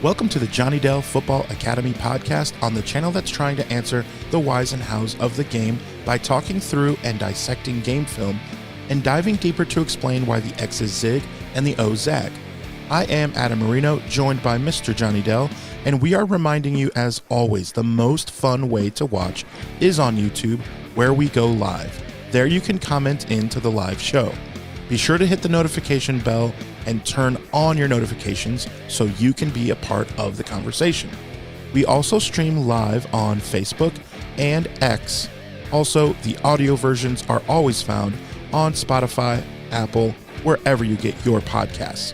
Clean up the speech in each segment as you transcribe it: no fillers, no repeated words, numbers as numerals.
Welcome to the Johnny Dell Football Academy podcast on the channel that's trying to answer the whys and hows of the game by talking through and dissecting game film and diving deeper to explain why the X's zig and the O's zag. I am Adam Marino, joined by Mr. Johnny Dell, and we are reminding you, as always, the most fun way to watch is on YouTube, where we go live. There you can comment into the live show. Be sure to hit the notification bell and turn on your notifications so you can be a part of the conversation. We also stream live on Facebook and X. Also, the audio versions are always found on Spotify, Apple, wherever you get your podcasts.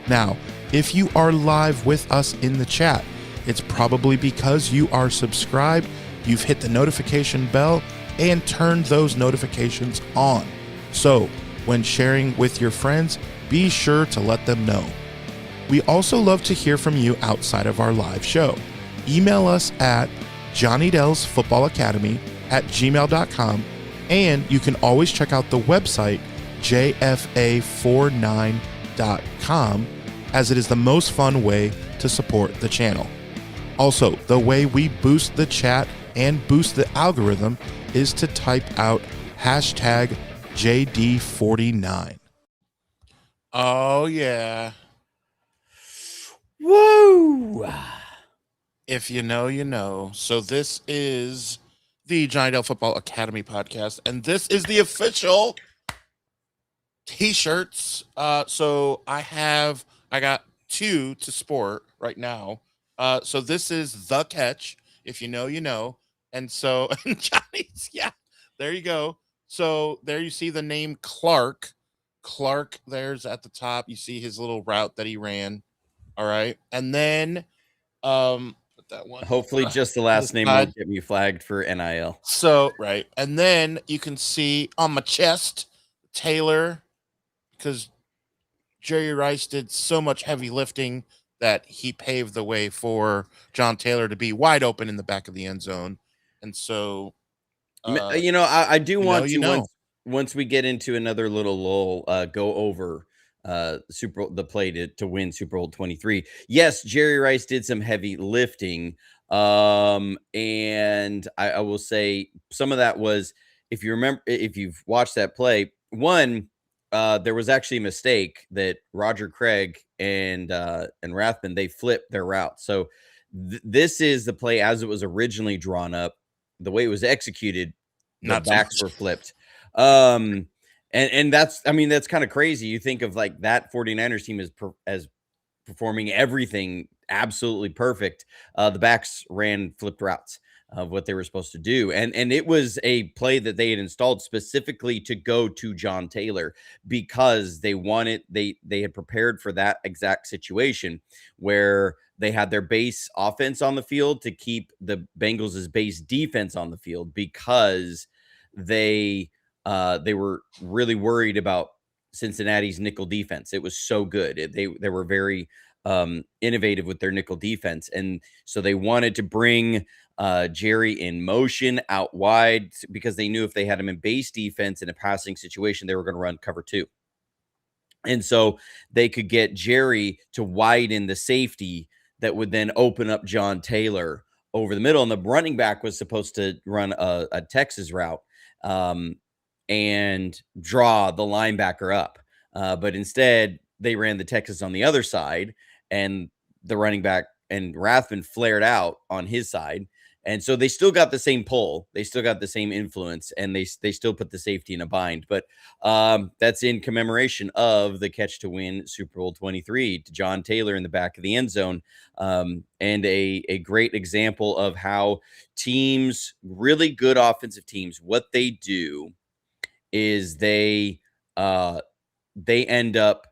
Now, if you are live with us in the chat, it's probably because you are subscribed, you've hit the notification bell, and turned those notifications on. So, when sharing with your friends, be sure to let them know. We also love to hear from you outside of our live show. Email us at jonnydelsfootballacademy@gmail.com, and you can always check out the website jfa49.com, as it is the most fun way to support the channel. Also, the way we boost the chat and boost the algorithm is to type out hashtag JD49. Oh, yeah. Woo! If you know, you know. So this is the Johnny Dell Football Academy podcast, and this is the official t-shirts. So I got two to sport right now. So this is the catch. If you know, you know. And so Johnny's, yeah, there you go. So there you see the name Clark. Clark, there's at the top. You see his little route that he ran. All right. And then put that one. Hopefully just the last name won't get me flagged for NIL. So, right. And then you can see on my chest, Taylor, because Jerry Rice did so much heavy lifting that he paved the way for John Taylor to be wide open in the back of the end zone. And so, I do want to, once we get into another little lull, go over the play to win Super Bowl 23. Yes, Jerry Rice did some heavy lifting. And I will say some of that was, if you remember, if you've watched that play, there was actually a mistake that Roger Craig and Rathman, they flipped their route. So this is the play as it was originally drawn up. The way it was executed, the backs were flipped. And that's kind of crazy. You think of like that 49ers team as performing everything absolutely perfect. The backs ran flipped routes of what they were supposed to do. And it was a play that they had installed specifically to go to John Taylor, because they had prepared for that exact situation where they had their base offense on the field to keep the Bengals' base defense on the field, because they were really worried about Cincinnati's nickel defense. It was so good. They were very innovative with their nickel defense. And so they wanted to bring Jerry in motion out wide, because they knew if they had him in base defense in a passing situation, they were going to run cover 2. And so they could get Jerry to widen the safety that would then open up John Taylor over the middle. And the running back was supposed to run a Texas route and draw the linebacker up. But instead, they ran the Texas on the other side, and the running back and Rathman flared out on his side. And so they still got the same pull. They still got the same influence, and they still put the safety in a bind. But that's in commemoration of the catch to win Super Bowl 23 to John Taylor in the back of the end zone. And a great example of how teams, really good offensive teams, what they do is they end up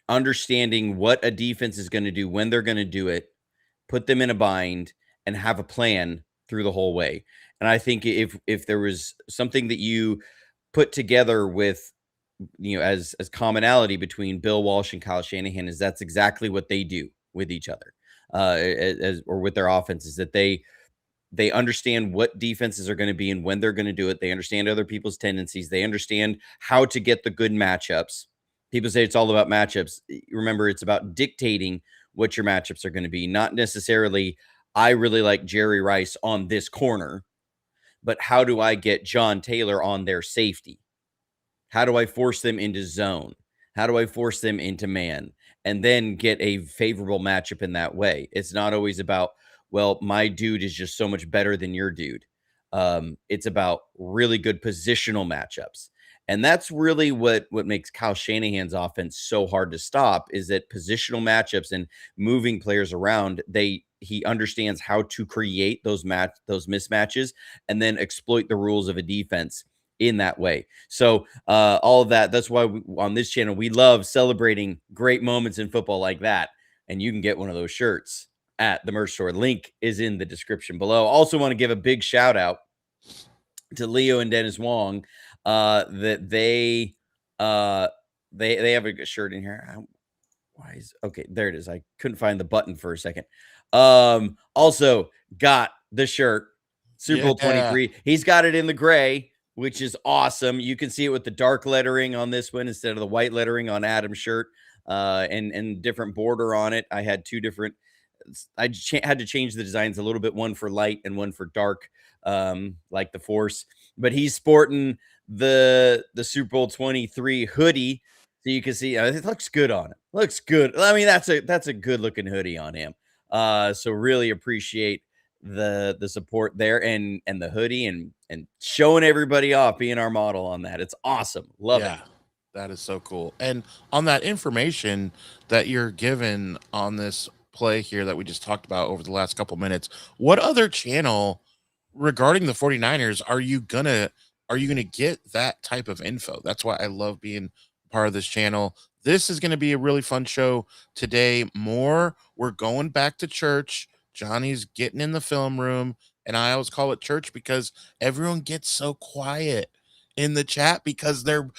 understanding what a defense is going to do, when they're going to do it, put them in a bind, and have a plan through the whole way. And I think if there was something that you put together with, as commonality between Bill Walsh and Kyle Shanahan, is that's exactly what they do with each other, or with their offenses, that they understand what defenses are going to be and when they're going to do it. They understand other people's tendencies. They understand how to get the good matchups. People say it's all about matchups. Remember, it's about dictating what your matchups are going to be. Not necessarily, I really like Jerry Rice on this corner, but how do I get John Taylor on their safety? How do I force them into zone? How do I force them into man? And then get a favorable matchup in that way. It's not always about, well, my dude is just so much better than your dude. It's about really good positional matchups. And that's really what makes Kyle Shanahan's offense so hard to stop, is that positional matchups and moving players around, he understands how to create those mismatches and then exploit the rules of a defense in that way. So all of that's why on this channel, we love celebrating great moments in football like that. And you can get one of those shirts at the merch store. Link is in the description below. Also want to give a big shout out to Leo and Dennis Wong, that they have a shirt in here. Why is okay? There it is. I couldn't find the button for a second. Also got the shirt, Super Bowl 23. He's got it in the gray, which is awesome. You can see it with the dark lettering on this one instead of the white lettering on Adam's shirt, and different border on it. I had two different. I had to change the designs a little bit, one for light and one for dark, like the Force. But he's sporting the Super Bowl 23 hoodie, so you can see it looks good on him. Looks good. I mean, that's a good looking hoodie on him. So really appreciate the support there and the hoodie and showing everybody off, being our model on that. It's awesome. Love it. That is so cool. And on that information that you're given on this play here that we just talked about over the last couple minutes, what other channel regarding the 49ers are you gonna get that type of info? That's why I love being part of this channel. This is going to be a really fun show today. We're going back to church. Johnny's getting in the film room, and I always call it church because everyone gets so quiet in the chat because they're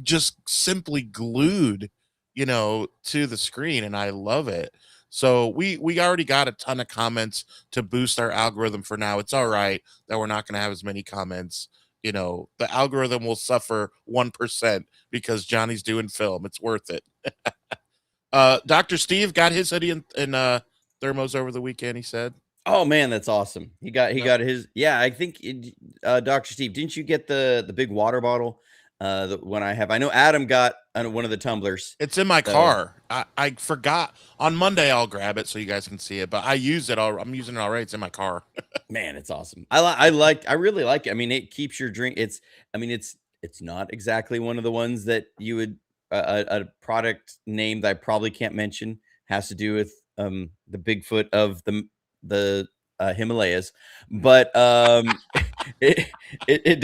just simply glued, to the screen, and I love it. So we already got a ton of comments to boost our algorithm for now. It's all right that we're not going to have as many comments. The algorithm will suffer 1% because Johnny's doing film. It's worth it. Dr. Steve got his hoodie and thermos over the weekend, he said. Oh man, that's awesome. He got his. Yeah, I think Dr. Steve, didn't you get the big water bottle? The one I know Adam got one of the tumblers. It's in my car. I forgot. On Monday I'll grab it so you guys can see it, but I use it I'm using it already. It's in my car. Man, it's awesome. I really like it. I mean, it keeps your drink. It's not exactly one of the ones that you would a product name that I probably can't mention, has to do with the Bigfoot of the Himalayas, but it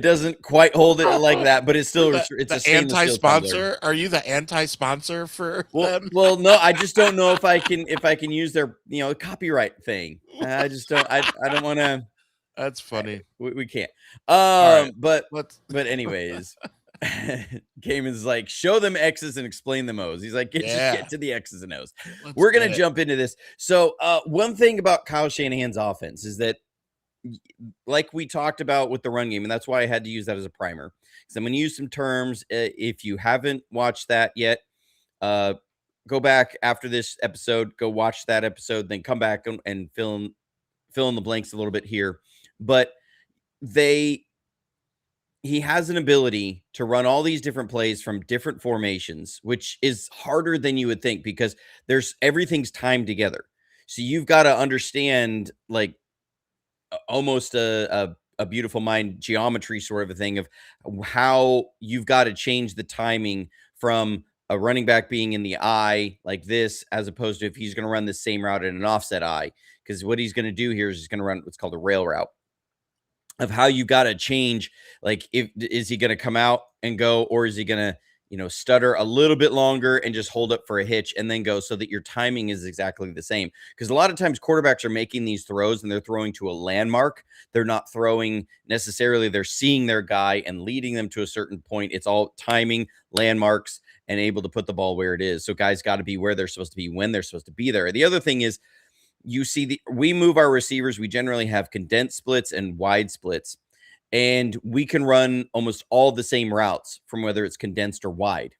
doesn't quite hold it like that, but it's still it's the anti-sponsor. Are you the anti-sponsor for them? Well, no, I just don't know if I can use their copyright thing. I just don't. I don't want to. That's funny. We can't. Right, but anyways. Cayman's like, show them X's and explain them O's. He's like, just get to the X's and O's. We're gonna jump into this. So one thing about Kyle Shanahan's offense is that, like we talked about with the run game, and that's why I had to use that as a primer, because I'm gonna use some terms. If you haven't watched that yet, go back after this episode, go watch that episode, then come back and fill in the blanks a little bit here. But he has an ability to run all these different plays from different formations, which is harder than you would think because everything's timed together. So you've got to understand like almost a beautiful mind geometry sort of a thing of how you've got to change the timing from a running back being in the eye like this, as opposed to if he's going to run the same route in an offset eye. Because what he's going to do here is he's going to run what's called a rail route, of how you got to change. Like, is he going to come out and go, or is he going to, stutter a little bit longer and just hold up for a hitch and then go, so that your timing is exactly the same? Because a lot of times quarterbacks are making these throws and they're throwing to a landmark. They're not throwing necessarily, they're seeing their guy and leading them to a certain point. It's all timing, landmarks, and able to put the ball where it is. So guys got to be where they're supposed to be when they're supposed to be there. The other thing is, we move our receivers. We generally have condensed splits and wide splits, and we can run almost all the same routes from whether it's condensed or wide.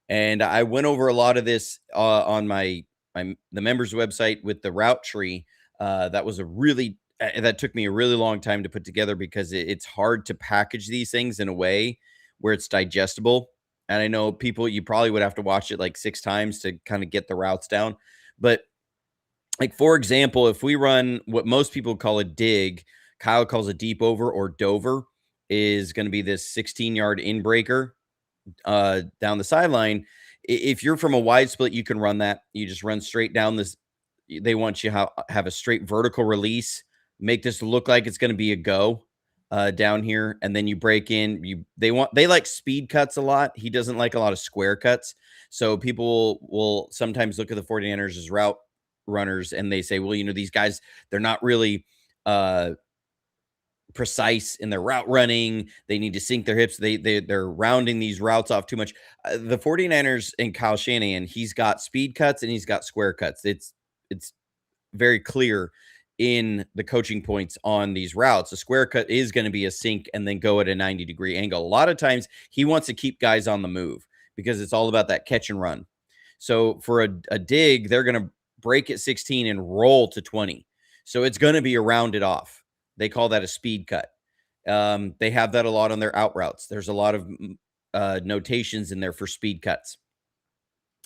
And I went over a lot of this on my the members website with the route tree. That was that took me a really long time to put together because it's hard to package these things in a way where it's digestible. And I know you probably would have to watch it like 6 times to kind of get the routes down. But like, for example, if we run what most people call a dig, Kyle calls a deep over or Dover, is going to be this 16-yard in breaker down the sideline. If you're from a wide split, you can run that. You just run straight down this. They want you to have a straight vertical release, make this look like it's going to be a go down here, and then you break in. They like speed cuts a lot. He doesn't like a lot of square cuts. So people will sometimes look at the 49ers as route runners, and they say, well, these guys, they're not really precise in their route running. They need to sink their hips. They're rounding these routes off too much. The 49ers and Kyle Shanahan, he's got speed cuts and he's got square cuts. It's very clear in the coaching points on these routes. A square cut is going to be a sink and then go at a 90-degree angle. A lot of times he wants to keep guys on the move because it's all about that catch and run. So for a dig, they're going to break at 16 and roll to 20. So it's going to be a rounded off. They call that a speed cut. They have that a lot on their out routes. There's a lot of notations in there for speed cuts.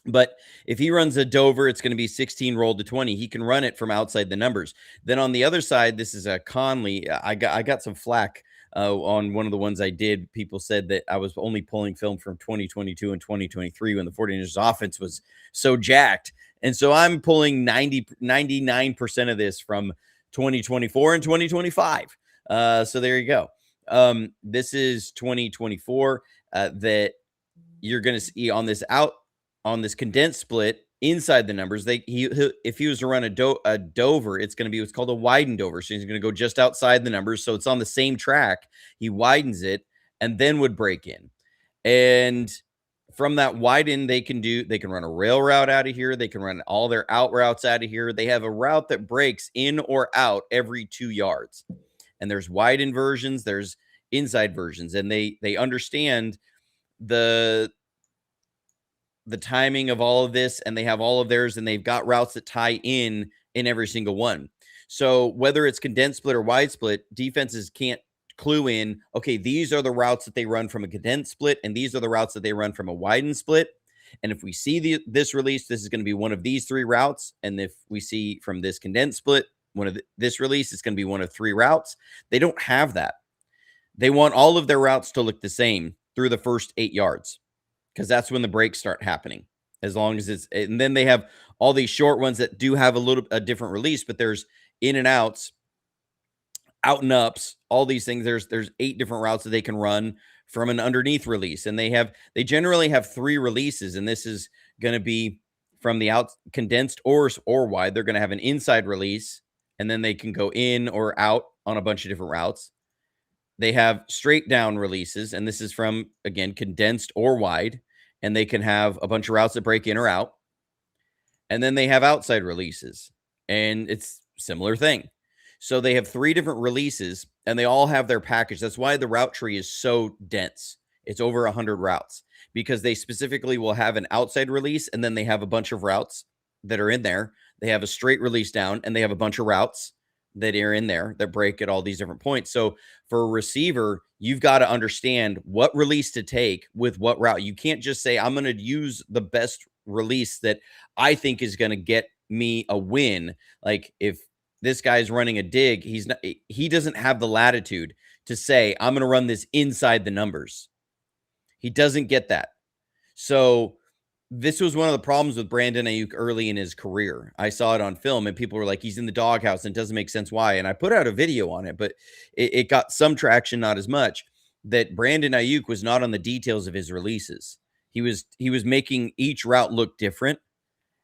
But if he runs a Dover, it's going to be 16 rolled to 20. He can run it from outside the numbers. Then on the other side, this is a Conley. I got some flack on one of the ones I did. People said that I was only pulling film from 2022 and 2023 when the 49ers offense was so jacked. And so I'm pulling 99% of this from 2024 and 2025. So there you go. This is 2024 that you're going to see on this condensed split inside the numbers. If he was to run a Dover, it's going to be what's called a widened Dover. So he's going to go just outside the numbers. So it's on the same track. He widens it and then would break in. And from that widen, they can run a rail route out of here. They can run all their out routes out of here. They have a route that breaks in or out every 2 yards. And there's widened versions, there's inside versions, and they understand the timing of all of this, and they have all of theirs, and they've got routes that tie in every single one. So whether it's condensed split or wide split, defenses can't clue in, okay, these are the routes that they run from a condensed split, and these are the routes that they run from a widened split. And if we see this release, this is going to be one of these 3 routes. And if we see from this condensed split, this release, it's going to be one of 3 routes. They don't have that. They want all of their routes to look the same through the first 8 yards, because that's when the breaks start happening. As long as and then they have all these short ones that do have a different release, but there's in and outs, out and ups, all these things. There's 8 different routes that they can run from an underneath release. And they generally have 3 releases. And this is going to be from the out condensed or wide. They're going to have an inside release, and then they can go in or out on a bunch of different routes. They have straight down releases, and this is from, again, condensed or wide, and they can have a bunch of routes that break in or out. And then they have outside releases, and it's similar thing. So they have 3 different releases, and they all have their package. That's why the route tree is so dense. It's over 100 routes, because they specifically will have an outside release, and then they have a bunch of routes that are in there. They have a straight release down, and they have a bunch of routes that are in there that break at all these different points. So for a receiver, you've got to understand what release to take with what route. You can't just say, I'm going to use the best release that I think is going to get me a win. Like, if this guy's running a dig, he doesn't have the latitude to say, I'm going to run this inside the numbers. He doesn't get that. So this was one of the problems with Brandon Ayuk early in his career. I saw it on film, and people were like, he's in the doghouse, and it doesn't make sense why. And I put out a video on it, but it got some traction, not as much, that Brandon Ayuk was not on the details of his releases. He was making each route look different.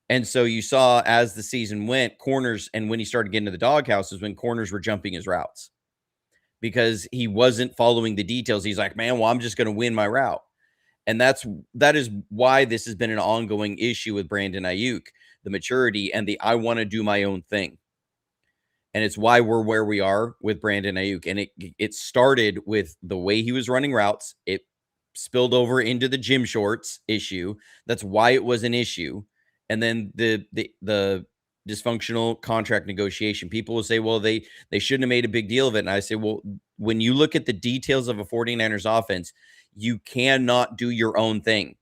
And so you saw, as the season went, corners, and when he started getting to the doghouse is when corners were jumping his routes, because he wasn't following the details. He's like, man, well, I'm just going to win my route. And that is why this has been an ongoing issue with Brandon Ayuk, the maturity and the I want to do my own thing. And it's why we're where we are with Brandon Ayuk. And it started with the way he was running routes. It spilled over into the gym shorts issue. That's why it was an issue. And then the dysfunctional contract negotiation. People will say, well, they shouldn't have made a big deal of it. And I say, well, when you look at the details of a 49ers offense, you cannot do your own thing.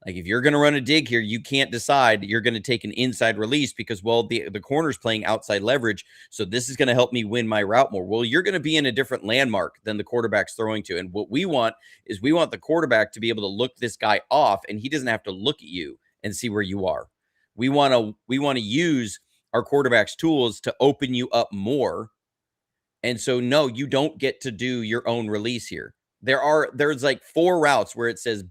Like if you're going to run a dig here, you can't decide you're going to take an inside release because, well, the corner's playing outside leverage. So this is going to help me win my route more. Well, you're going to be in a different landmark than the quarterback's throwing to. And what we want is we want the quarterback to be able to look this guy off, and he doesn't have to look at you and see where you are. We want to use our quarterback's tools to open you up more. And so, no, you don't get to do your own release here. There's like 4 routes where it says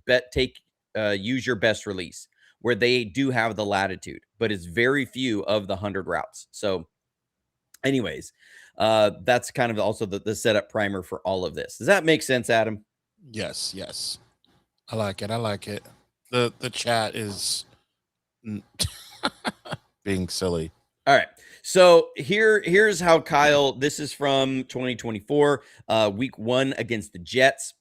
use your best release, where they do have the latitude, but it's very few of the 100 routes. So anyways, that's kind of also the setup primer for all of this. Does that make sense, Adam? Yes. I like it. The chat is being silly. All right. So here's how Kyle, this is from 2024, week 1 against the Jets.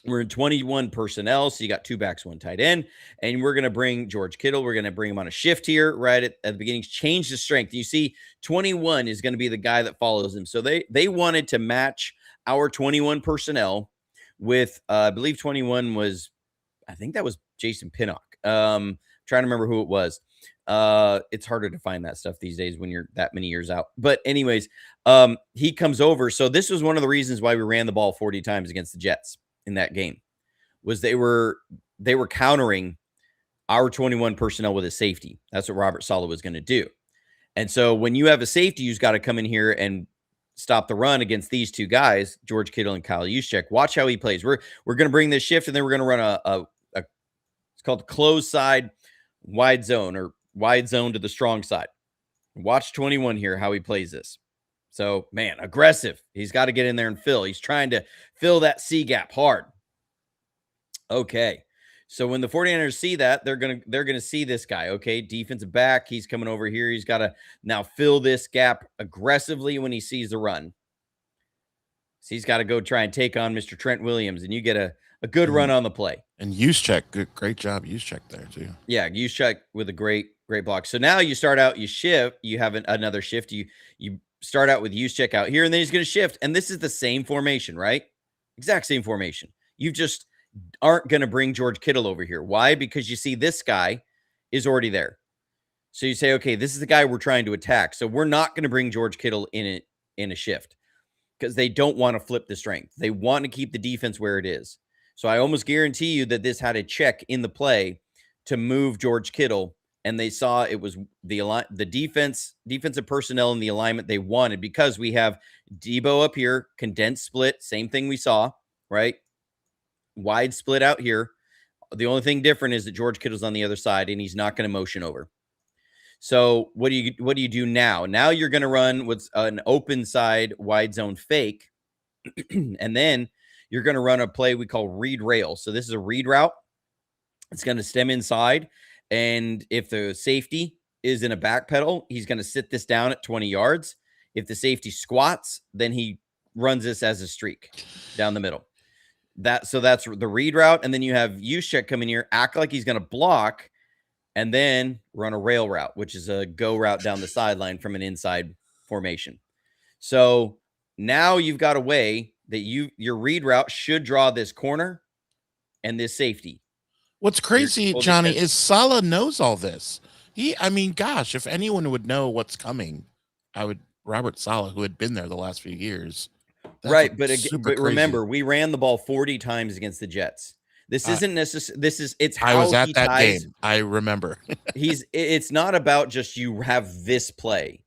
We're in 21 personnel, so you got 2 backs, 1 tight end, and we're going to bring George Kittle. We're going to bring him on a shift here right at the beginning, change the strength. You see 21 is going to be the guy that follows him. So they wanted to match our 21 personnel with, I believe 21 was, I think that was Jason Pinnock. Trying to remember who it was. It's harder to find that stuff these days when you're that many years out. But anyways, he comes over. So this was one of the reasons why we ran the ball 40 times against the Jets in that game, was they were countering our 21 personnel with a safety. That's what Robert Saleh was going to do. And so when you have a safety who's got to come in here and stop the run against these 2 guys, George Kittle and Kyle Juszczyk, watch how he plays. We're going to bring this shift, and then we're going to run a it's called close side wide zone, or wide zone to the strong side. Watch 21 here, how he plays this. So, man, aggressive. He's got to get in there and fill. He's trying to fill that C gap hard. Okay. So when the 49ers see that, they're going to see this guy. Okay, defensive back, he's coming over here. He's got to now fill this gap aggressively when he sees the run. So he's got to go try and take on Mr. Trent Williams, and you get a good run on the play. And Juszczyk, great job, Juszczyk there too. Yeah, Juszczyk with a great block. So now you start out, you shift, you have another shift. You start out with Juszczyk out here, and then he's going to shift. And this is the same formation, right? Exact same formation. You just aren't going to bring George Kittle over here. Why? Because you see this guy is already there. So you say, okay, this is the guy we're trying to attack. So we're not going to bring George Kittle in a shift, because they don't want to flip the strength. They want to keep the defense where it is. So I almost guarantee you that this had a check in the play to move George Kittle, and they saw it was the defensive personnel and the alignment they wanted, because we have Debo up here, condensed split, same thing we saw, right? Wide split out here. The only thing different is that George Kittle's on the other side, and he's not going to motion over. So what do you do now? Now you're going to run what's an open side wide zone fake, and then you're going to run a play we call read rail. So this is a read route. It's going to stem inside, and if the safety is in a back pedal, he's going to sit this down at 20 yards. If the safety squats, then he runs this as a streak down the middle. So that's the read route, and then you have Juszczyk come in here, act like he's going to block, and then run a rail route, which is a go route down the sideline from an inside formation. So now you've got a way that your read route should draw this corner and this safety. What's crazy, Johnny, is Saleh knows all this. Gosh, if anyone would know what's coming, Robert Saleh, who had been there the last few years. Right, but remember, we ran the ball 40 times against the Jets. This isn't necessarily. It's how I was at that ties, game. I remember. It's not about just you have this play.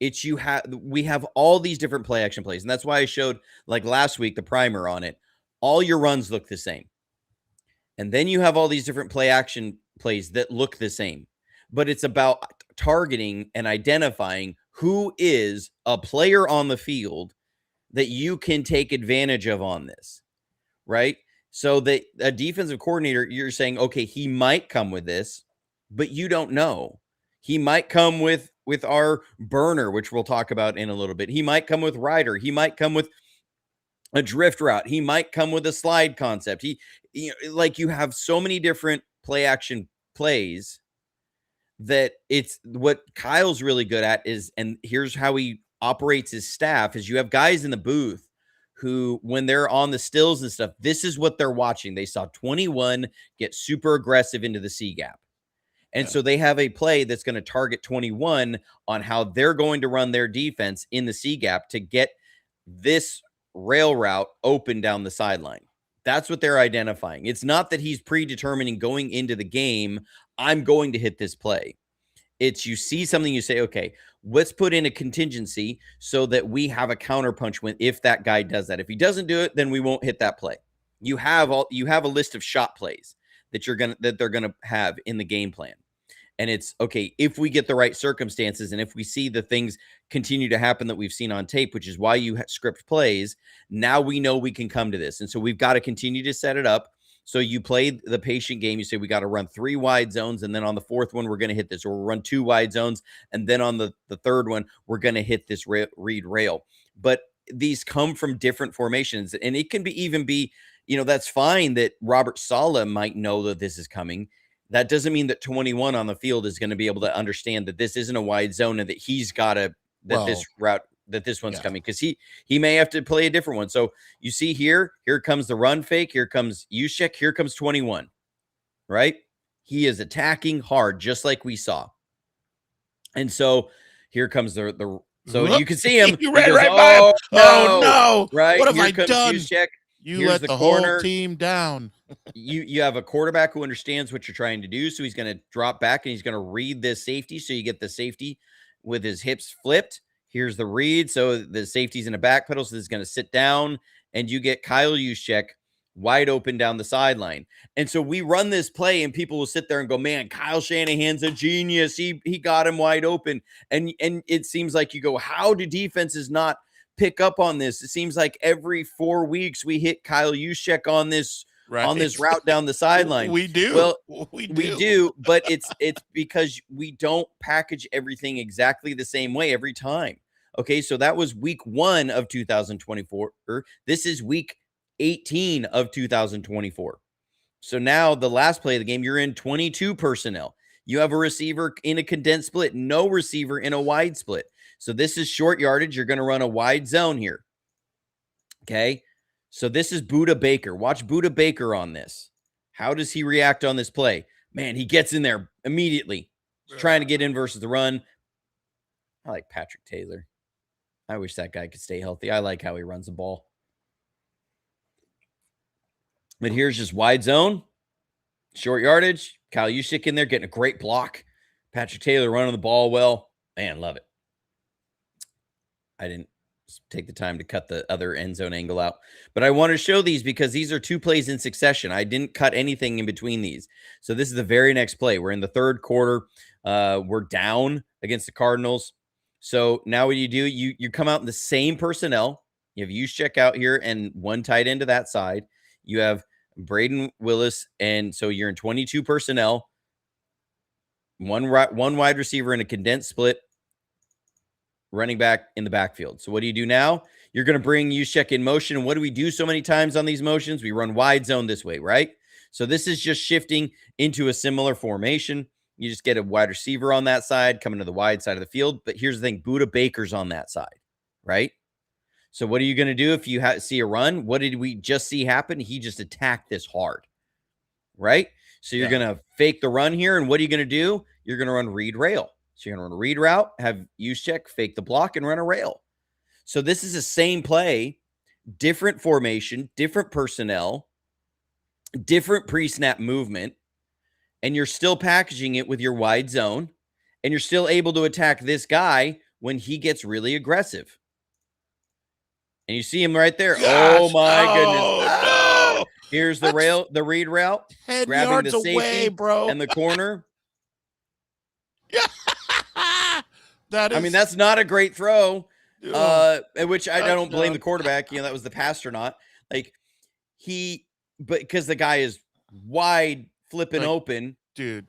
We have all these different play action plays, and that's why I showed, like last week, the primer on it. All your runs look the same, and then you have all these different play action plays that look the same. But it's about targeting and identifying who is a player on the field that you can take advantage of on this, right? So that a defensive coordinator, you're saying, okay, he might come with this, but you don't know. He might come with our burner, which we'll talk about in a little bit. He might come with rider. He might come with a drift route. He might come with a slide concept. You have so many different play action plays that it's what Kyle's really good at is, and here's how he operates his staff, is you have guys in the booth who, when they're on the stills and stuff, this is what they're watching. They saw 21 get super aggressive into the C gap. And so they have a play that's going to target 21 on how they're going to run their defense in the C gap to get this rail route open down the sideline. That's what they're identifying. It's not that he's predetermining going into the game, I'm going to hit this play. It's you see something, you say, okay, let's put in a contingency so that we have a counterpunch when if that guy does that. If he doesn't do it, then we won't hit that play. You have a list of shot plays that they're gonna have in the game plan. And it's okay, if we get the right circumstances and if we see the things continue to happen that we've seen on tape, which is why you script plays, now we know we can come to this. And so we've got to continue to set it up. So you play the patient game. You say, we got to run 3 wide zones. And then on the 4th one, we're going to hit this, or we'll run 2 wide zones. And then on the 3rd one, we're going to hit this read rail. But these come from different formations. And it can even be, that's fine that Robert Saleh might know that this is coming. That doesn't mean that 21 on the field is going to be able to understand that this isn't a wide zone and that he's got to, this one's coming, because he may have to play a different one. So you see here comes the run fake. Here comes Juszczyk. Here comes 21, right? He is attacking hard, just like we saw. And so here comes so you can see him. You ran right by him. Oh no. Right. What have here I done? Juszczyk. You let the whole team down. You have a quarterback who understands what you're trying to do. So he's going to drop back and he's going to read this safety. So you get the safety with his hips flipped. Here's the read. So the safety's in a back pedal. So this is going to sit down and you get Kyle Juszczyk wide open down the sideline. And so we run this play and people will sit there and go, man, Kyle Shanahan's a genius. He got him wide open. And it seems like you go, how do defenses not pick up on this? It seems like every 4 weeks we hit Kyle Juszczyk on this route down the sideline. We do. Well, we do, but it's because we don't package everything exactly the same way every time. Okay, so that was week 1 of 2024. This is week 18 of 2024. So now the last play of the game, you're in 22 personnel. You have a receiver in a condensed split, no receiver in a wide split. So this is short yardage. You're going to run a wide zone here. Okay. So this is Budda Baker. Watch Budda Baker on this. How does he react on this play? Man, he gets in there immediately. He's trying to get in versus the run. I like Patrick Taylor. I wish that guy could stay healthy. I like how he runs the ball. But here's just wide zone. Short yardage. Kyle Juszczyk in there getting a great block. Patrick Taylor running the ball well. Man, love it. I didn't take the time to cut the other end zone angle out, but I want to show these because these are 2 plays in succession. I didn't cut anything in between these. So this is the very next play. We're in the 3rd quarter. We're down against the Cardinals. So now what do? You come out in the same personnel. You have Juszczyk out here and 1 tight end to that side. You have Braden Willis. And so you're in 22 personnel, one wide receiver in a condensed split, running back in the backfield. So what do you do now? You're going to bring Juszczyk in motion. And what do we do so many times on these motions? We run wide zone this way, right? So this is just shifting into a similar formation. You just get a wide receiver on that side, coming to the wide side of the field. But here's the thing, Budda Baker's on that side, right? So what are you going to do if you see a run? What did we just see happen? He just attacked this hard, right? So you're going to fake the run here. And what are you going to do? You're going to run read rail. So you're going to run a read route, have Juszczyk fake the block, and run a rail. So this is the same play, different formation, different personnel, different pre-snap movement, and you're still packaging it with your wide zone, and you're still able to attack this guy when he gets really aggressive. And you see him right there. Gosh, oh, my goodness. No. Here's the read route, 10 grabbing yards the safety away, bro. and the corner. Yeah. That's not a great throw, which I don't blame the quarterback. That was the pass or not. But because the guy is wide flipping open. Dude.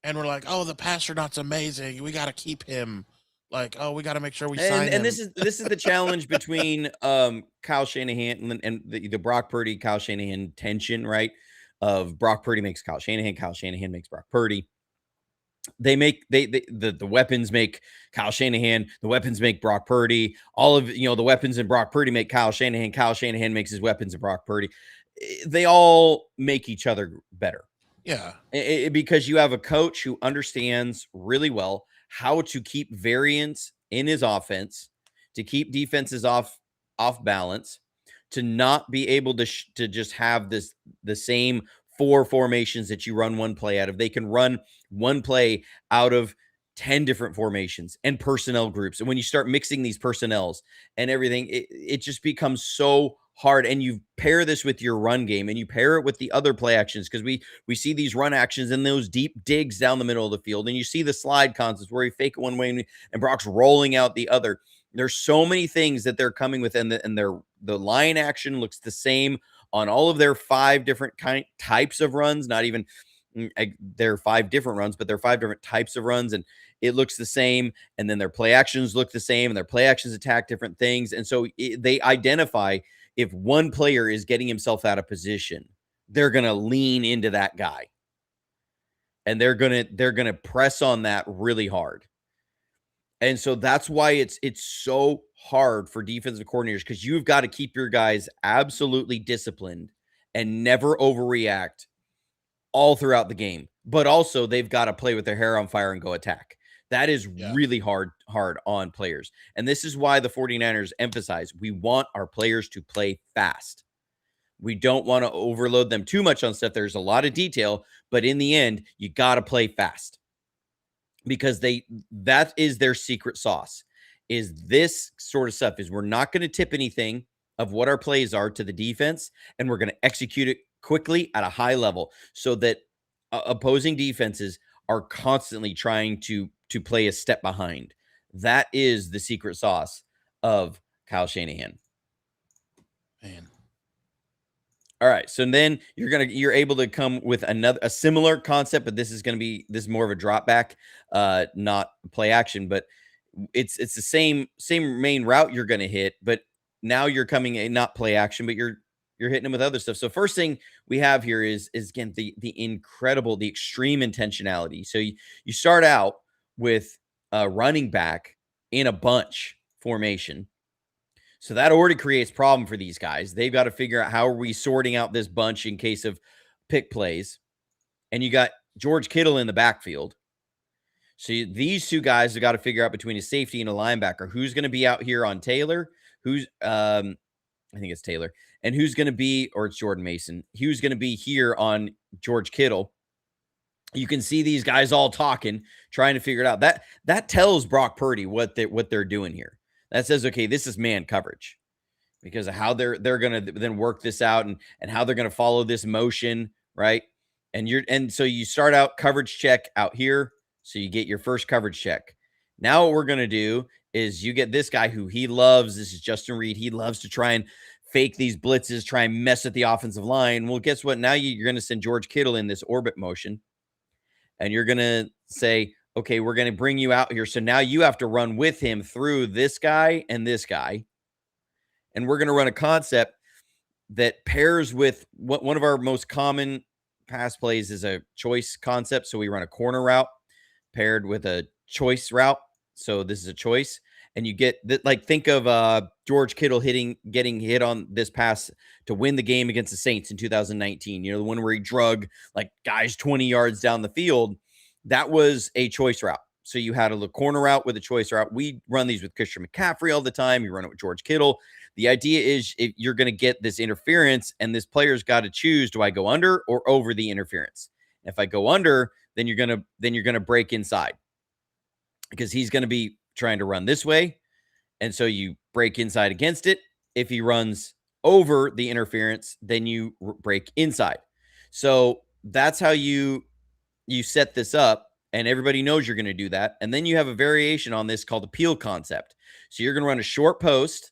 And we're like, oh, the passernaut's amazing. We got to keep him. We got to make sure we sign him. And this is the challenge between Kyle Shanahan and the Brock Purdy, Kyle Shanahan tension, right? of Brock Purdy makes Kyle Shanahan makes Brock Purdy. The weapons make Kyle Shanahan, the weapons make Brock Purdy. All of the weapons in Brock Purdy make Kyle Shanahan makes his weapons in Brock Purdy. They all make each other better. Yeah. Because you have a coach who understands really well how to keep variance in his offense, to keep defenses off balance, to not be able to just have the same 4 formations that you run one play out of. They can run one play out of 10 different formations and personnel groups. And when you start mixing these personnels and everything, it just becomes so hard. And you pair this with your run game and you pair it with the other play actions, because we see these run actions and those deep digs down the middle of the field, and you see the slide concepts where you fake it one way and Brock's rolling out the other. There's so many things that they're coming with, and the line action looks the same on all of their 5 different types of runs. Not even there are 5 different runs, but there are 5 different types of runs, and it looks the same. And then their play actions look the same, and their play actions attack different things. And so they identify if one player is getting himself out of position, they're going to lean into that guy. And they're going to press on that really hard. And so that's why it's so hard for defensive coordinators, because you've got to keep your guys absolutely disciplined and never overreact all throughout the game. But also they've got to play with their hair on fire and go attack. That is really hard on players. And this is why the 49ers emphasize we want our players to play fast. We don't want to overload them too much on stuff. There's a lot of detail, but in the end, you got to play fast, because that is their secret sauce, is this sort of stuff. Is we're not going to tip anything of what our plays are to the defense, and we're going to execute it quickly at a high level so that opposing defenses are constantly trying to play a step behind. That is the secret sauce of Kyle Shanahan. Man. All right. So then you're able to come with a similar concept, but this is more of a drop back, not play action, but it's the same main route you're going to hit, but now you're coming in not play action, but you're hitting them with other stuff. So first thing we have here is again, the extreme intentionality. So you start out with a running back in a bunch formation. So that already creates problem for these guys. They've got to figure out, how are we sorting out this bunch in case of pick plays? And you got George Kittle in the backfield. So these 2 guys have got to figure out, between a safety and a linebacker, who's going to be out here on Taylor, I think it's Taylor, and who's going to be, or it's Jordan Mason, who's going to be here on George Kittle. You can see these guys all talking, trying to figure it out. That tells Brock Purdy what they're doing here. That says, okay, this is man coverage, because of how they're going to then work this out and how they're going to follow this motion, right? And so you start out coverage check out here. So you get your first coverage check. Now what we're going to do is you get this guy who he loves. This is Justin Reed. He loves to try and fake these blitzes, try and mess with the offensive line. Well, guess what? Now you're going to send George Kittle in this orbit motion, and you're going to say, okay, we're going to bring you out here. So now you have to run with him through this guy and this guy. And we're going to run a concept that pairs with one of our most common pass plays is a choice concept. So we run a corner route paired with a choice route. So this is a choice. And you get that, like, think of George Kittle getting hit on this pass to win the game against the Saints in 2019. The one where he drug like guys 20 yards down the field. That was a choice route. So you had a corner route with a choice route. We run these with Christian McCaffrey all the time. You run it with George Kittle. The idea is, if you're going to get this interference, and this player's got to choose, do I go under or over the interference? If I go under, then you're going to break inside, because he's going to be trying to run this way. And so you break inside against it. If he runs over the interference, then you break inside. So that's how you set this up, and everybody knows you're going to do that. And then you have a variation on this called the peel concept. So you're going to run a short post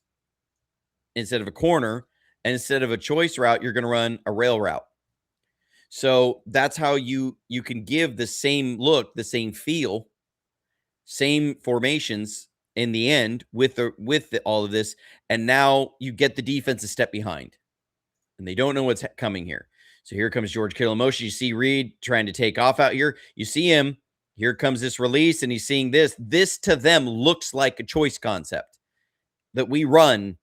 instead of a corner, and instead of a choice route, you're going to run a rail route. So that's how you can give the same look, the same feel, same formations in the end with all of this. And now you get the defense a step behind, and they don't know what's coming here. So here comes George Kittle in motion. You see Reed trying to take off out here. You see him. Here comes this release, and he's seeing this. This to them looks like a choice concept that we run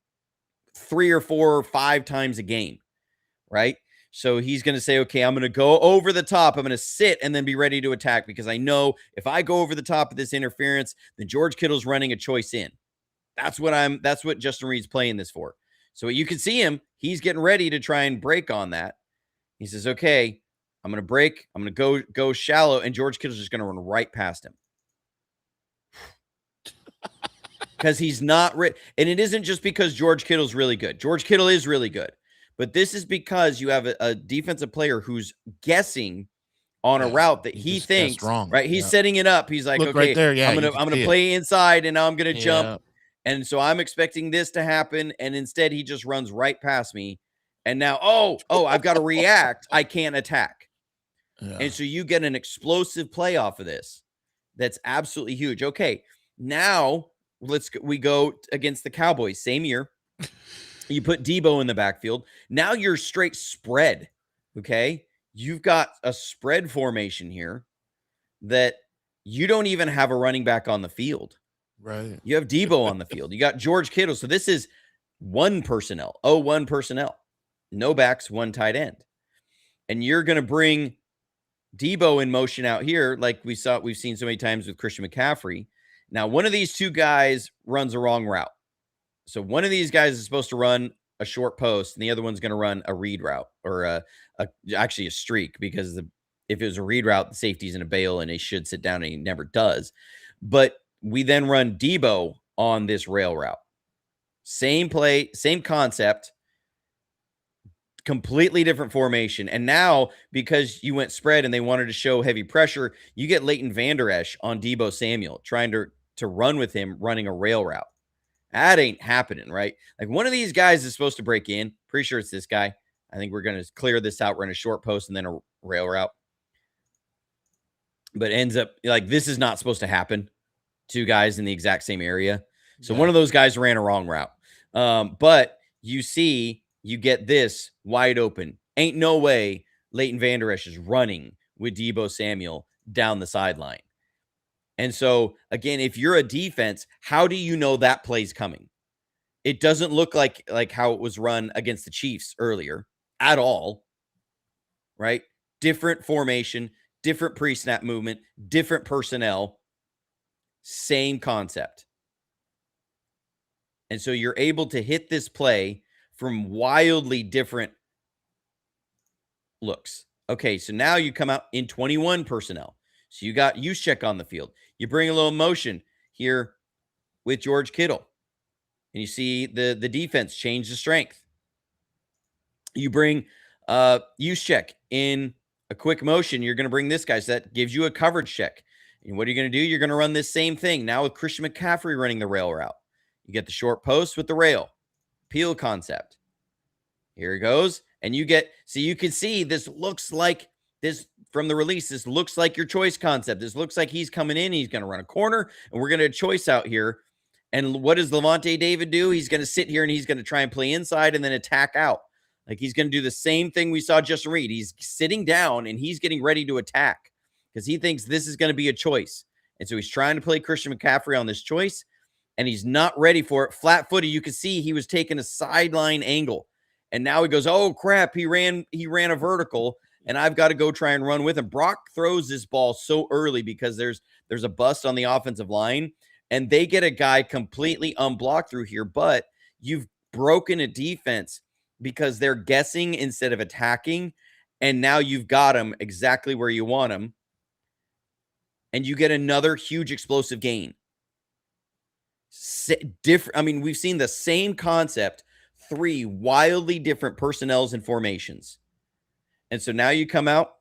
3 or 4 or 5 times a game, right? So he's going to say, okay, I'm going to go over the top. I'm going to sit and then be ready to attack because I know if I go over the top of this interference, then George Kittle's running a choice in. That's what Justin Reed's playing this for. So you can see him. He's getting ready to try and break on that. He says, okay, I'm going to break. I'm going to go shallow, and George Kittle's just going to run right past him. Because he's not and it isn't just because George Kittle's really good. George Kittle is really good. But this is because you have a defensive player who's guessing on a route that he thinks wrong. Right? He's setting it up. He's like, okay, right there, I'm gonna play inside, and now I'm gonna jump. And so I'm expecting this to happen, and instead he just runs right past me. And now, I've got to react. I can't attack. Yeah. And so you get an explosive play off of this. That's absolutely huge. Okay, now we go against the Cowboys. Same year. You put Debo in the backfield. Now you're straight spread. Okay, you've got a spread formation here that you don't even have a running back on the field. Right. You have Debo on the field. You got George Kittle. So this is 1 personnel. No backs, 1 tight end. And you're going to bring Debo in motion out here like we've seen so many times with Christian McCaffrey. Now, one of these 2 guys runs a wrong route. So one of these guys is supposed to run a short post, and the other one's going to run a read route or actually a streak, because if it was a read route, the safety's in a bail and he should sit down, and he never does. But we then run Debo on this rail route. Same play, same concept, completely different formation. And now, because you went spread and they wanted to show heavy pressure, you get Leighton Vander Esch on Debo Samuel trying to run with him, running a rail route. That ain't happening, right? Like, one of these guys is supposed to break in. Pretty sure it's this guy. I think we're going to clear this out, run a short post, and then a rail route. But ends up, like, this is not supposed to happen. 2 guys in the exact same area. So one of those guys ran a wrong route. But you get this wide open. Ain't no way Leighton Vander Esch is running with Debo Samuel down the sideline. And so, again, if you're a defense, how do you know that play's coming? It doesn't look like how it was run against the Chiefs earlier at all, right? Different formation, different pre-snap movement, different personnel, same concept. And so you're able to hit this play from wildly different looks. Okay, so now you come out in 21 personnel. So you got Juszczyk on the field. You bring a little motion here with George Kittle. And you see the defense change the strength. You bring Juszczyk in a quick motion. You're going to bring this guy. So that gives you a coverage check. And what are you going to do? You're going to run this same thing. Now with Christian McCaffrey running the rail route. You get the short post with the rail. Peel concept. Here it goes. And you can see this looks like this from the release. This looks like your choice concept. This looks like he's coming in. He's going to run a corner, and we're going to choice out here. And what does Levante David do? He's going to sit here and he's going to try and play inside and then attack out. Like, he's going to do the same thing we saw Justin Reed. He's sitting down and he's getting ready to attack because he thinks this is going to be a choice. And so he's trying to play Christian McCaffrey on this choice, and he's not ready for it. Flat-footed, you can see he was taking a sideline angle. And now he goes, oh, crap, he ran a vertical, and I've got to go try and run with him. Brock throws this ball so early because there's a bust on the offensive line, and they get a guy completely unblocked through here. But you've broken a defense because they're guessing instead of attacking, and now you've got him exactly where you want him, and you get another huge explosive gain. We've seen the same concept, 3 wildly different personnels and formations. And so now you come out,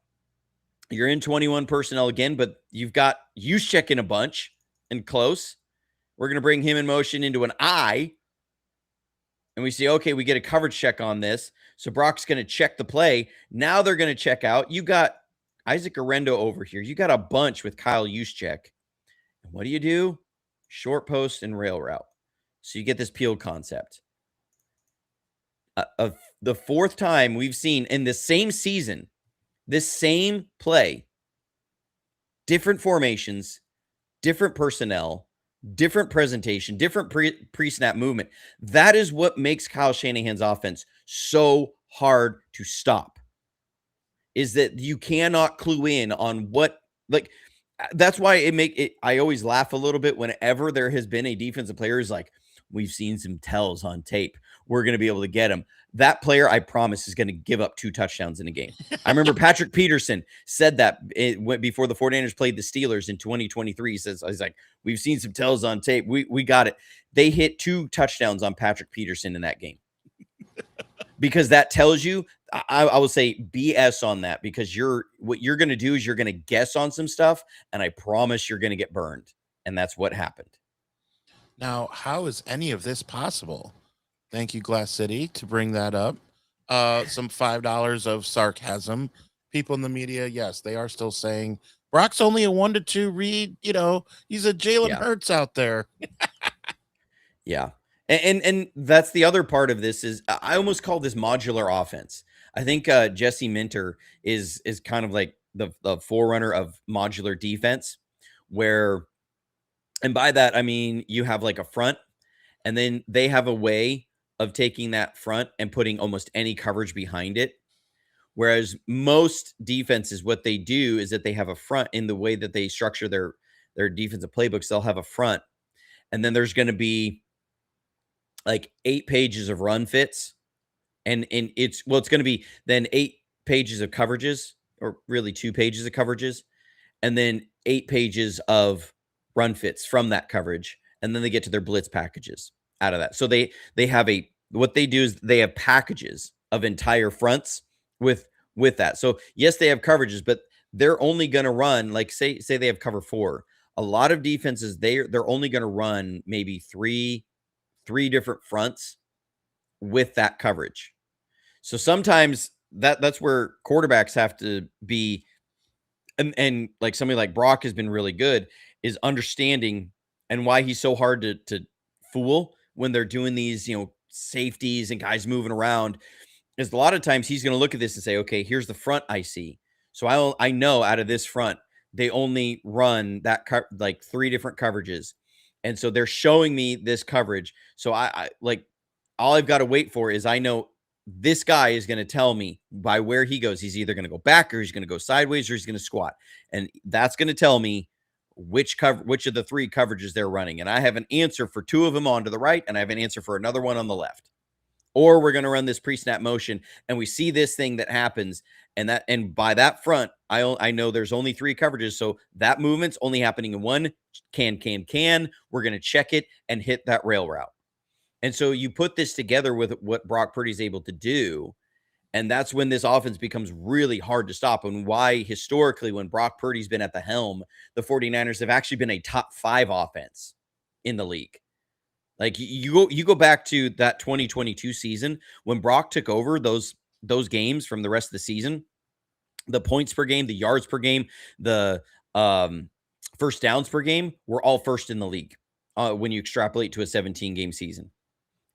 you're in 21 personnel again, but you've got Juszczyk in a bunch and close. We're going to bring him in motion into an I. And we see, okay, we get a coverage check on this. So Brock's going to check the play. Now they're going to check out. You got Isaac Arendo over here. You got a bunch with Kyle Juszczyk. And what do? Short post and rail route. So you get this peel concept. Of the fourth time we've seen in the same season, this same play, different formations, different personnel, different presentation, different pre-snap movement. That is what makes Kyle Shanahan's offense so hard to stop. Is that you cannot clue in on what, like, that's why I always laugh a little bit whenever there has been a defensive player who's like, we've seen some tells on tape, we're going to be able to get him. That player, I promise, is going to give up 2 touchdowns in a game. I remember Patrick Peterson said that before the 49ers played the Steelers in 2023. He says, he's like, we've seen some tells on tape. We got it. They hit 2 touchdowns on Patrick Peterson in that game. Because that tells you, I will say BS on that, because what you're going to do is you're going to guess on some stuff, and I promise you're going to get burned. And that's what happened. Now, how is any of this possible? Thank you, Glass City, to bring that up. Some $5 of sarcasm. People in the media, yes, they are still saying Brock's only a 1-2 read. He's a Jalen Hurts out there. Yeah. And that's the other part of this is I almost call this modular offense. I think Jesse Minter is kind of like the forerunner of modular defense, where, and by that, I mean, you have like a front, and then they have a way of taking that front and putting almost any coverage behind it. Whereas most defenses, what they do is that they have a front in the way that they structure their defensive playbooks. They'll have a front, and then there's going to be like 8 pages of run fits. And it's going to be then 8 pages of coverages, or really 2 pages of coverages, and then 8 pages of run fits from that coverage. And then they get to their blitz packages out of that. So they have what they do is they have packages of entire fronts with that. So yes, they have coverages, but they're only going to run, like say they have cover 4. A lot of defenses, they're only going to run maybe three different fronts with that coverage. So sometimes that's where quarterbacks have to be, and like somebody like Brock has been really good, is understanding, and why he's so hard to fool when they're doing these, safeties and guys moving around, is a lot of times he's going to look at this and say, okay, here's the front I see. So I know out of this front, they only run that like 3 different coverages. And so they're showing me this coverage. So I like, all I've got to wait for is, I know this guy is going to tell me by where he goes. He's either going to go back, or he's going to go sideways, or he's going to squat. And that's going to tell me which of the 3 coverages they're running. And I have an answer for 2 of them on to the right, and I have an answer for another one on the left. Or we're going to run this pre-snap motion, and we see this thing that happens, and by that front, I know there's only 3 coverages. So that movement's only happening in one can. We're going to check it and hit that rail route. And so you put this together with what Brock Purdy's able to do, and that's when this offense becomes really hard to stop. And why historically, when Brock Purdy's been at the helm, the 49ers have actually been a top 5 offense in the league. Like you go back to that 2022 season when Brock took over those games from the rest of the season, the points per game, the yards per game, the first downs per game were all first in the league when you extrapolate to a 17-game season.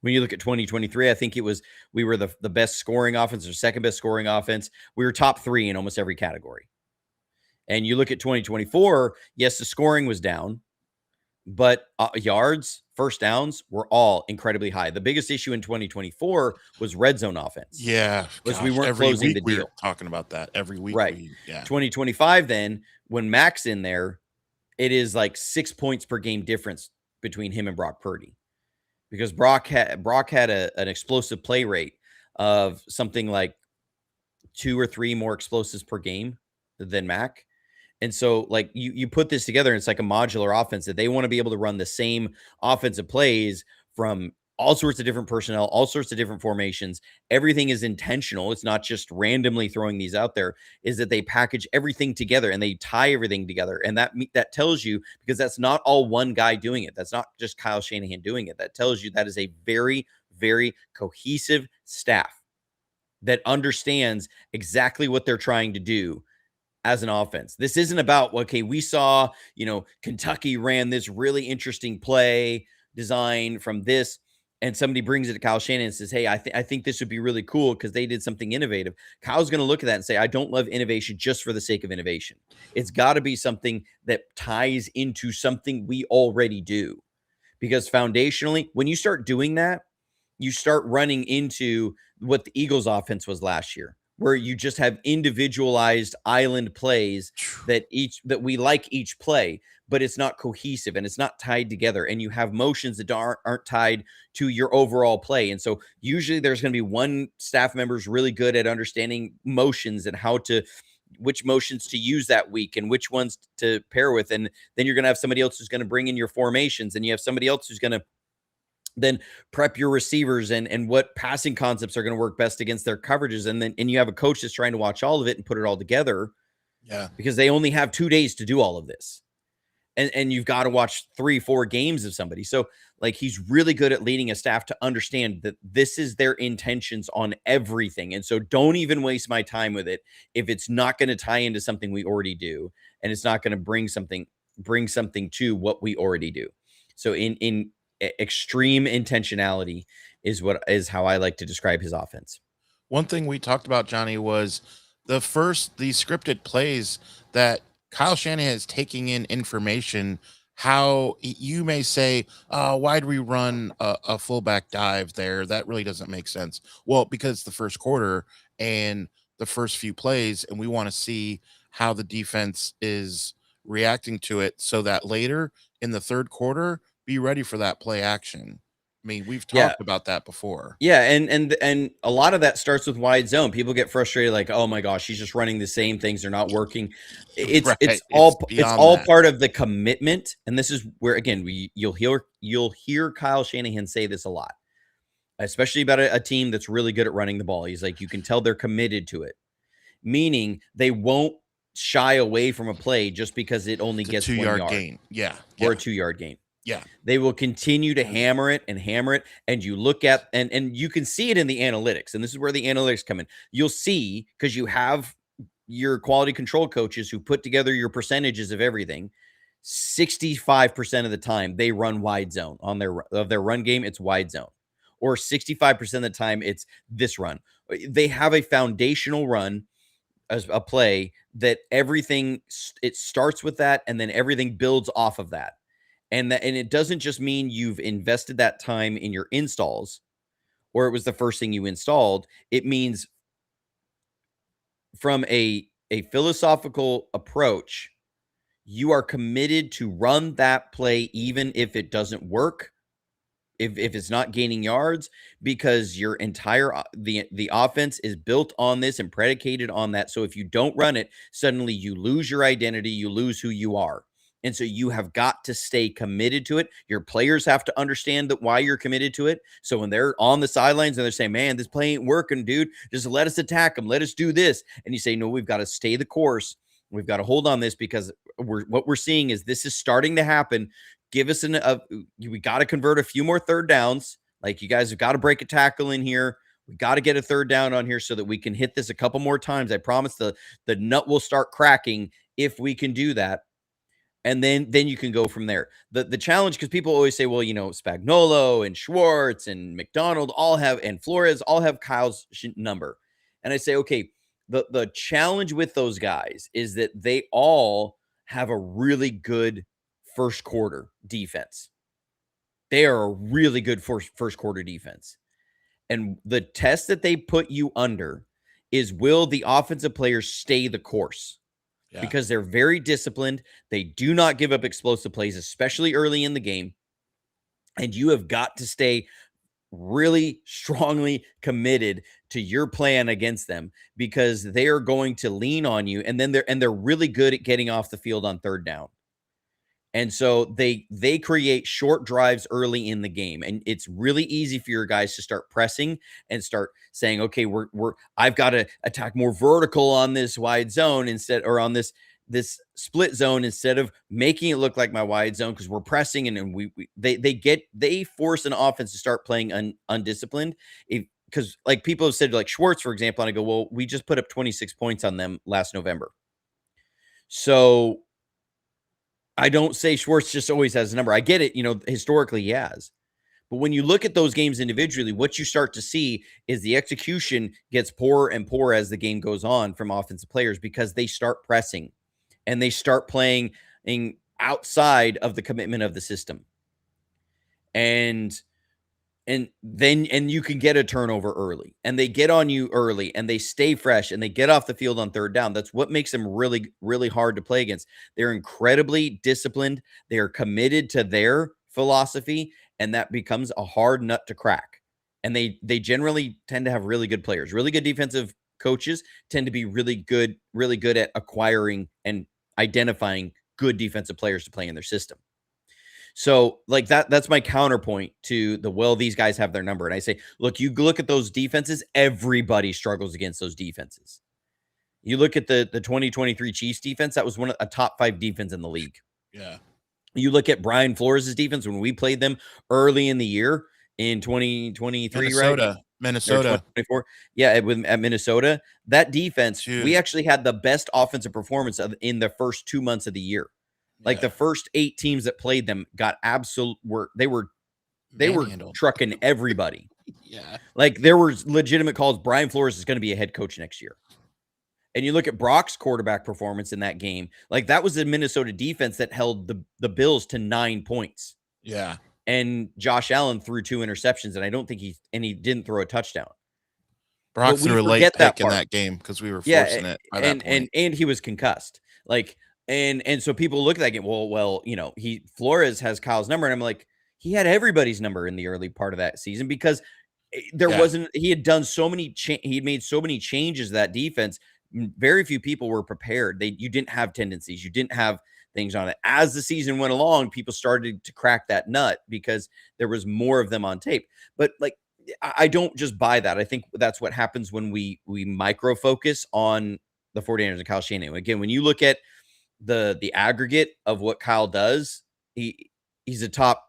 When you look at 2023, I think we were the best scoring offense, or second best scoring offense. We were top 3 in almost every category. And you look at 2024, yes, the scoring was down, but yards, first downs were all incredibly high. The biggest issue in 2024 was red zone offense. Yeah. Was we weren't closing the deal. We were talking about that every week. Right. 2025, then, when Mac's in there, it is like 6 points per game difference between him and Brock Purdy. Because Brock had an explosive play rate of something like 2 or 3 more explosives per game than Mac. And so, like, you put this together, and it's like a modular offense that they want to be able to run the same offensive plays from all sorts of different personnel, all sorts of different formations. Everything is intentional. It's not just randomly throwing these out there. Is that they package everything together and they tie everything together. And that tells you, because that's not all one guy doing it. That's not just Kyle Shanahan doing it. That tells you that is a very, very cohesive staff that understands exactly what they're trying to do as an offense. This isn't about, okay, we saw, Kentucky ran this really interesting play design from this and somebody brings it to Kyle Shanahan and says, hey, I think this would be really cool because they did something innovative. Kyle's going to look at that and say, I don't love innovation just for the sake of innovation. It's got to be something that ties into something we already do. Because foundationally, when you start doing that, you start running into what the Eagles offense was last year, where you just have individualized island plays that we like each play, but it's not cohesive and it's not tied together. And you have motions that aren't tied to your overall play. And so usually there's going to be one staff member who's really good at understanding motions and which motions to use that week and which ones to pair with. And then you're going to have somebody else who's going to bring in your formations, and you have somebody else who's going to then prep your receivers and what passing concepts are going to work best against their coverages. And you have a coach that's trying to watch all of it and put it all together. Yeah. Because they only have 2 days to do all of this. And you've got to watch 3-4 games of somebody. So like, he's really good at leading a staff to understand that this is their intentions on everything. And so don't even waste my time with it if it's not going to tie into something we already do, and it's not going to bring something to what we already do. So in extreme intentionality is how I like to describe his offense. One thing we talked about, Johnny, was these scripted plays that Kyle Shanahan is taking in information. How you may say, why'd we run a fullback dive there? That really doesn't make sense. Well, because the first quarter and the first few plays, and we want to see how the defense is reacting to it so that later in the third quarter, be ready for that play action. I mean, we've talked about that before. Yeah, and a lot of that starts with wide zone. People get frustrated, like, oh my gosh, he's just running the same things; they're not working. It's all part of the commitment, and this is where again you'll hear Kyle Shanahan say this a lot, especially about a team that's really good at running the ball. He's like, you can tell they're committed to it, meaning they won't shy away from a play just because it only gets 1 yard gain, or a 2-yard gain. Yeah. They will continue to hammer it. And you look at, and you can see it in the analytics. And this is where the analytics come in. You'll see, because you have your quality control coaches who put together your percentages of everything. 65% of the time they run wide zone on their run game. It's wide zone, or 65% of the time it's this run. They have a foundational run as a play that it starts with that. And then everything builds off of that. And it doesn't just mean you've invested that time in your installs, or it was the first thing you installed. It means from a philosophical approach, you are committed to run that play even if it doesn't work, if it's not gaining yards, because your entire the offense is built on this and predicated on that. So if you don't run it, suddenly you lose your identity, you lose who you are. And so you have got to stay committed to it. Your players have to understand that why you're committed to it. So when they're on the sidelines and they're saying, man, this play ain't working, dude, just let us attack them. Let us do this. And you say, no, we've got to stay the course. We've got to hold on this, because what we're seeing is this is starting to happen. Give us we got to convert a few more third downs. Like, you guys have got to break a tackle in here. We got to get a third down on here so that we can hit this a couple more times. I promise the nut will start cracking if we can do that. And then you can go from there. The challenge, because people always say, well, Spagnuolo and Schwartz and McDonald and Flores all have Kyle's number. And I say, okay, the challenge with those guys is that they all have a really good first quarter defense. They are a really good first quarter defense. And the test that they put you under is, will the offensive players stay the course? Yeah. Because they're very disciplined. They do not give up explosive plays, especially early in the game. And you have got to stay really strongly committed to your plan against them, because they are going to lean on you. And then they're really good at getting off the field on third down. And so they create short drives early in the game, and it's really easy for your guys to start pressing and start saying, okay, I've got to attack more vertical on this wide zone or on this split zone, instead of making it look like my wide zone, because we're pressing, and they force an offense to start playing undisciplined. Because like people have said, like Schwartz, for example, and I go, well, we just put up 26 points on them last November. So I don't say Schwartz just always has a number. I get it. Historically he has, But when you look at those games individually, what you start to see is the execution gets poorer and poorer as the game goes on from offensive players because they start pressing and they start playing outside of the commitment of the system. And then you can get a turnover early, and they get on you early, and they stay fresh, and they get off the field on third down. That's what makes them really, really hard to play against. They're incredibly disciplined. They are committed to their philosophy, and that becomes a hard nut to crack. And they generally tend to have really good players. Really good defensive coaches tend to be really good at acquiring and identifying good defensive players to play in their system. So like that's my counterpoint to these guys have their number. And I say, look, you look at those defenses, everybody struggles against those defenses. You look at the 2023 Chiefs defense, that was a top 5 defense in the league. Yeah. You look at Brian Flores' defense when we played them early in the year in 2023, right? Minnesota. 2024. Yeah, at Minnesota, that defense, we actually had the best offensive performance in the first 2 months of the year. Like the first 8 teams that played them got they were trucking everybody. Yeah. Like there were legitimate calls. Brian Flores is going to be a head coach next year. And you look at Brock's quarterback performance in that game, like that was the Minnesota defense that held the Bills to 9 points. Yeah. And Josh Allen threw 2 interceptions, and I don't think he didn't throw a touchdown. Brock threw a late pick in that game because we were forcing it by that point. And he was concussed. Like, and so people look at that game. Well, Flores has Kyle's number, and I'm like, he had everybody's number in the early part of that season because he had done so many, he had made so many changes to that defense. Very few people were prepared. You didn't have tendencies. You didn't have things on it. As the season went along, people started to crack that nut because there was more of them on tape. But like, I don't just buy that. I think that's what happens when we micro focus on the 49ers and Kyle Shanahan. Again, when you look at the aggregate of what Kyle does, he's a top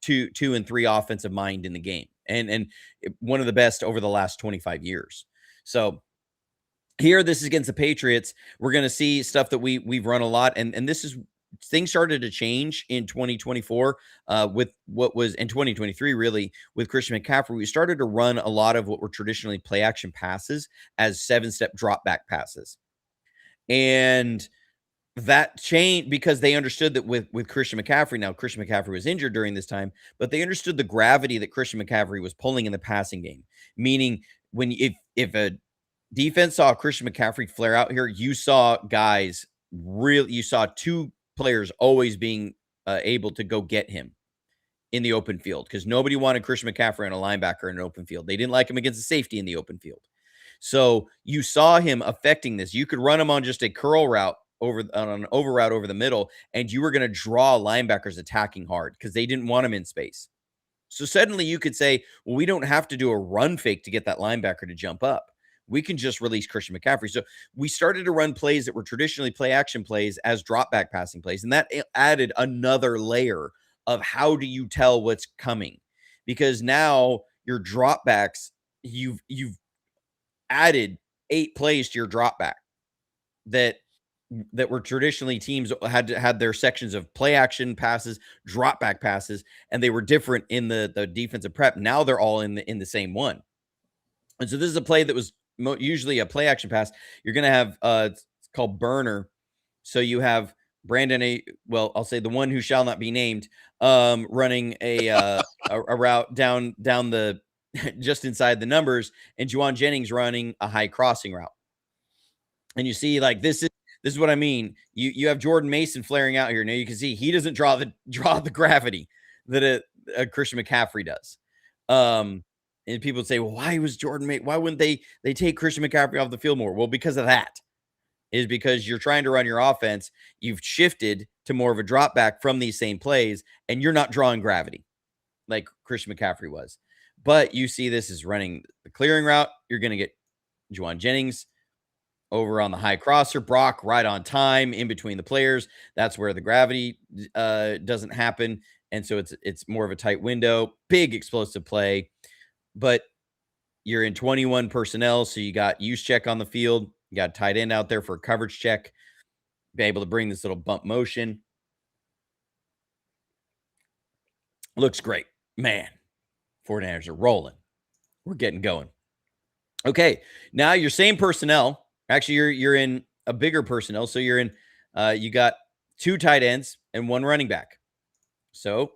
two and 3 offensive mind in the game, and one of the best over the last 25 years. So here, this is against the Patriots. We're going to see stuff that we've run a lot, and this is things started to change in 2024 with what was in 2023 really with Christian McCaffrey. We started to run a lot of what were traditionally play action passes as 7-step drop back passes, and that changed because they understood that with Christian McCaffrey. Now Christian McCaffrey was injured during this time, but they understood the gravity that Christian McCaffrey was pulling in the passing game. Meaning, if a defense saw Christian McCaffrey flare out here, you saw you saw 2 players always being able to go get him in the open field because nobody wanted Christian McCaffrey on a linebacker in an open field. They didn't like him against a safety in the open field. So you saw him affecting this. You could run him on just a curl route on an over route over the middle, and you were going to draw linebackers attacking hard because they didn't want him in space. So suddenly you could say, well, we don't have to do a run fake to get that linebacker to jump up. We can just release Christian McCaffrey. So we started to run plays that were traditionally play action plays as drop back passing plays. And that added another layer of how do you tell what's coming? Because now your drop backs, you've added 8 plays to your drop back that were traditionally teams had their sections of play action passes, drop back passes, and they were different in the defensive prep. Now they're all in the same one. And so this is a play that was usually a play action pass. You're going to have it's called burner. So you have Brandon I'll say the one who shall not be named running a route down the just inside the numbers, and Juwan Jennings running a high crossing route. And you see, like, this is what I mean. You have Jordan Mason flaring out here. Now you can see he doesn't draw the gravity that a Christian McCaffrey does. And people would say, well, why wouldn't they take Christian McCaffrey off the field more? Well, because of that. Is because you're trying to run your offense. You've shifted to more of a drop back from these same plays, and you're not drawing gravity like Christian McCaffrey was. But you see this is running the clearing route. You're going to get Juwan Jennings over on the high crosser, Brock right on time in between the players. That's where the gravity doesn't happen. And so it's more of a tight window, big explosive play. But you're in 21 personnel, so you got Juszczyk on the field. You got tight end out there for a coverage check. Be able to bring this little bump motion. Looks great. Man, 49ers are rolling. We're getting going. Okay, now your same personnel. Actually, you're in a bigger personnel. So you're in, you got 2 tight ends and 1 running back. So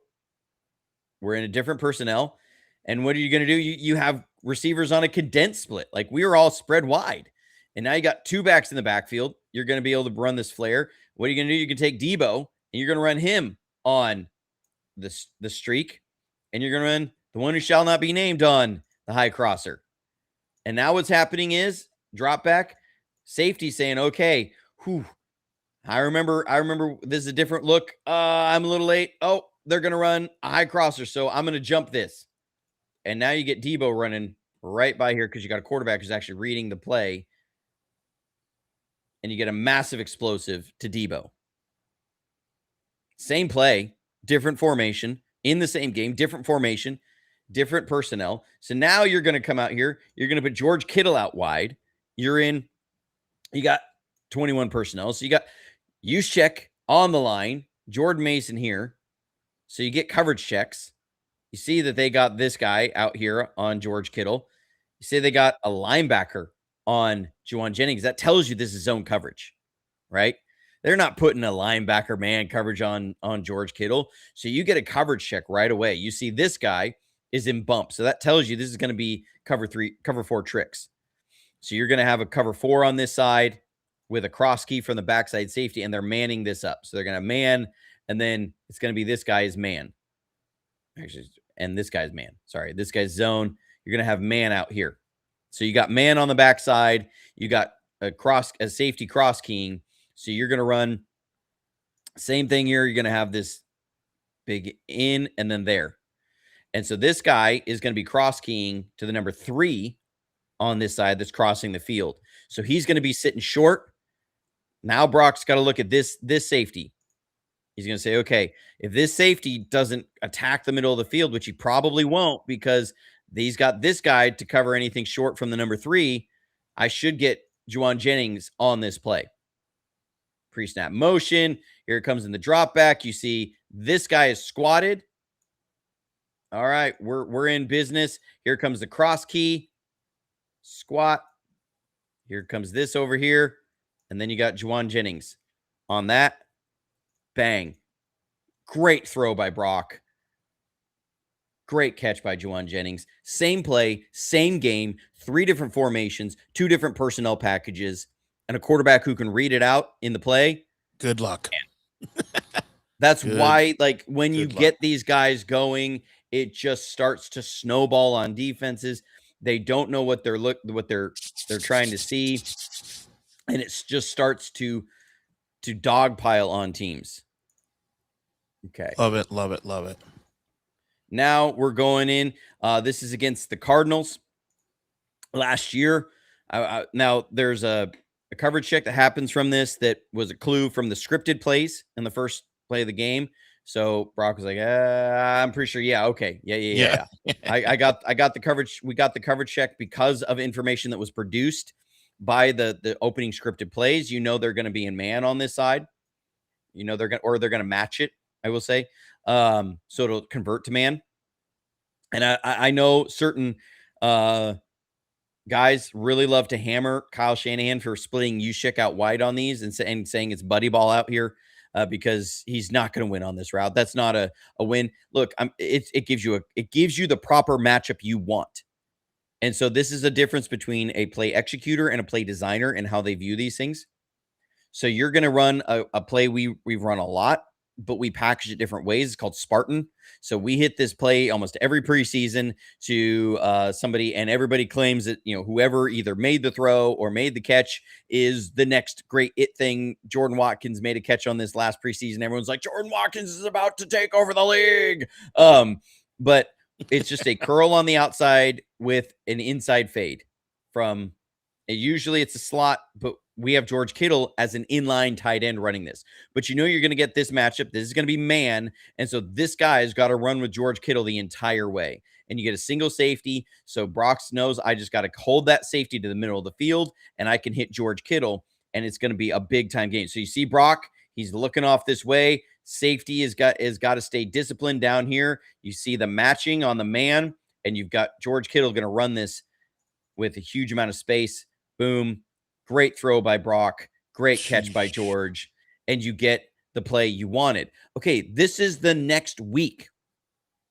we're in a different personnel. And what are you going to do? You have receivers on a condensed split. Like we were all spread wide. And now you got 2 backs in the backfield. You're going to be able to run this flare. What are you going to do? You can take Debo and you're going to run him on the streak. And you're going to run the one who shall not be named on the high crosser. And now what's happening is drop back, safety saying, okay, I remember this is a different look. I'm a little late. Oh, they're going to run a high crosser, so I'm going to jump this. And now you get Debo running right by here because you got a quarterback who's actually reading the play. And you get a massive explosive to Debo. Same play, different formation, in the same game, different formation, different personnel. So now you're going to come out here. You're going to put George Kittle out wide. You got 21 personnel. So you got Juszczyk on the line, Jordan Mason here. So you get coverage checks. You see that they got this guy out here on George Kittle. You see they got a linebacker on Juwan Jennings. That tells you this is zone coverage, right? They're not putting a linebacker man coverage on George Kittle. So you get a coverage check right away. You see this guy is in bump. So that tells you this is going to be cover 4 tricks. So you're going to have a cover 4 on this side with a cross key from the backside safety, and they're manning this up. So they're going to man, and then it's going to be this guy's man. Actually, and this guy's man. Sorry, this guy's zone. You're going to have man out here. So you got man on the backside. You got a safety cross keying. So you're going to run same thing here. You're going to have this big in and then there. And so this guy is going to be cross keying to the number 3 on this side that's crossing the field. So he's going to be sitting short. Now Brock's got to look at this safety. He's going to say, okay, if this safety doesn't attack the middle of the field, which he probably won't because he's got this guy to cover anything short from the number 3, I should get Juwan Jennings on this play. Pre-snap motion. Here it comes in the drop back. You see this guy is squatted. All right, we're in business. Here comes the cross key. Squat. Here comes this over here. And then you got Juwan Jennings on that. Bang. Great throw by Brock. Great catch by Juwan Jennings. Same play, same game, 3 different formations, 2 different personnel packages, and a quarterback who can read it out in the play. Good luck. That's why, like, when you get these guys going, it just starts to snowball on defenses. They don't know what they're trying to see, and it just starts to dogpile on teams. Okay. Love it, love it, love it. Now we're going in. This is against the Cardinals last year. Now there's a coverage check that happens from this that was a clue from the scripted plays in the first play of the game. So Brock was like, I'm pretty sure. Yeah. Okay. Yeah. I got the coverage. We got the coverage check because of information that was produced by the opening scripted plays. You know, they're going to be in man on this side. You know, they're going to match it, I will say. So it'll convert to man. And I know certain guys really love to hammer Kyle Shanahan for splitting Juszczyk out wide on these and saying it's buddy ball out here because he's not going to win on this route. That's not a win. Look, it gives you the proper matchup you want. And so this is a difference between a play executor and a play designer and how they view these things. So you're going to run a play we've run a lot, but we package it different ways. It's called Spartan. So we hit this play almost every preseason to somebody, and everybody claims that, you know, whoever either made the throw or made the catch is the next great it thing. Jordan Watkins made a catch on this last preseason. Everyone's like, Jordan Watkins is about to take over the league. But it's just a curl on the outside with an inside fade from usually it's a slot, but we have George Kittle as an inline tight end running this. But you know you're going to get this matchup. This is going to be man. And so this guy's got to run with George Kittle the entire way. And you get a single safety. So Brock knows I just got to hold that safety to the middle of the field, and I can hit George Kittle, and it's going to be a big-time game. So you see Brock, he's looking off this way. Safety has got to stay disciplined down here. You see the matching on the man. and you've got George Kittle going to run this with a huge amount of space. Boom. Great throw by Brock. Great catch by George. And you get the play you wanted. Okay, this is the next week.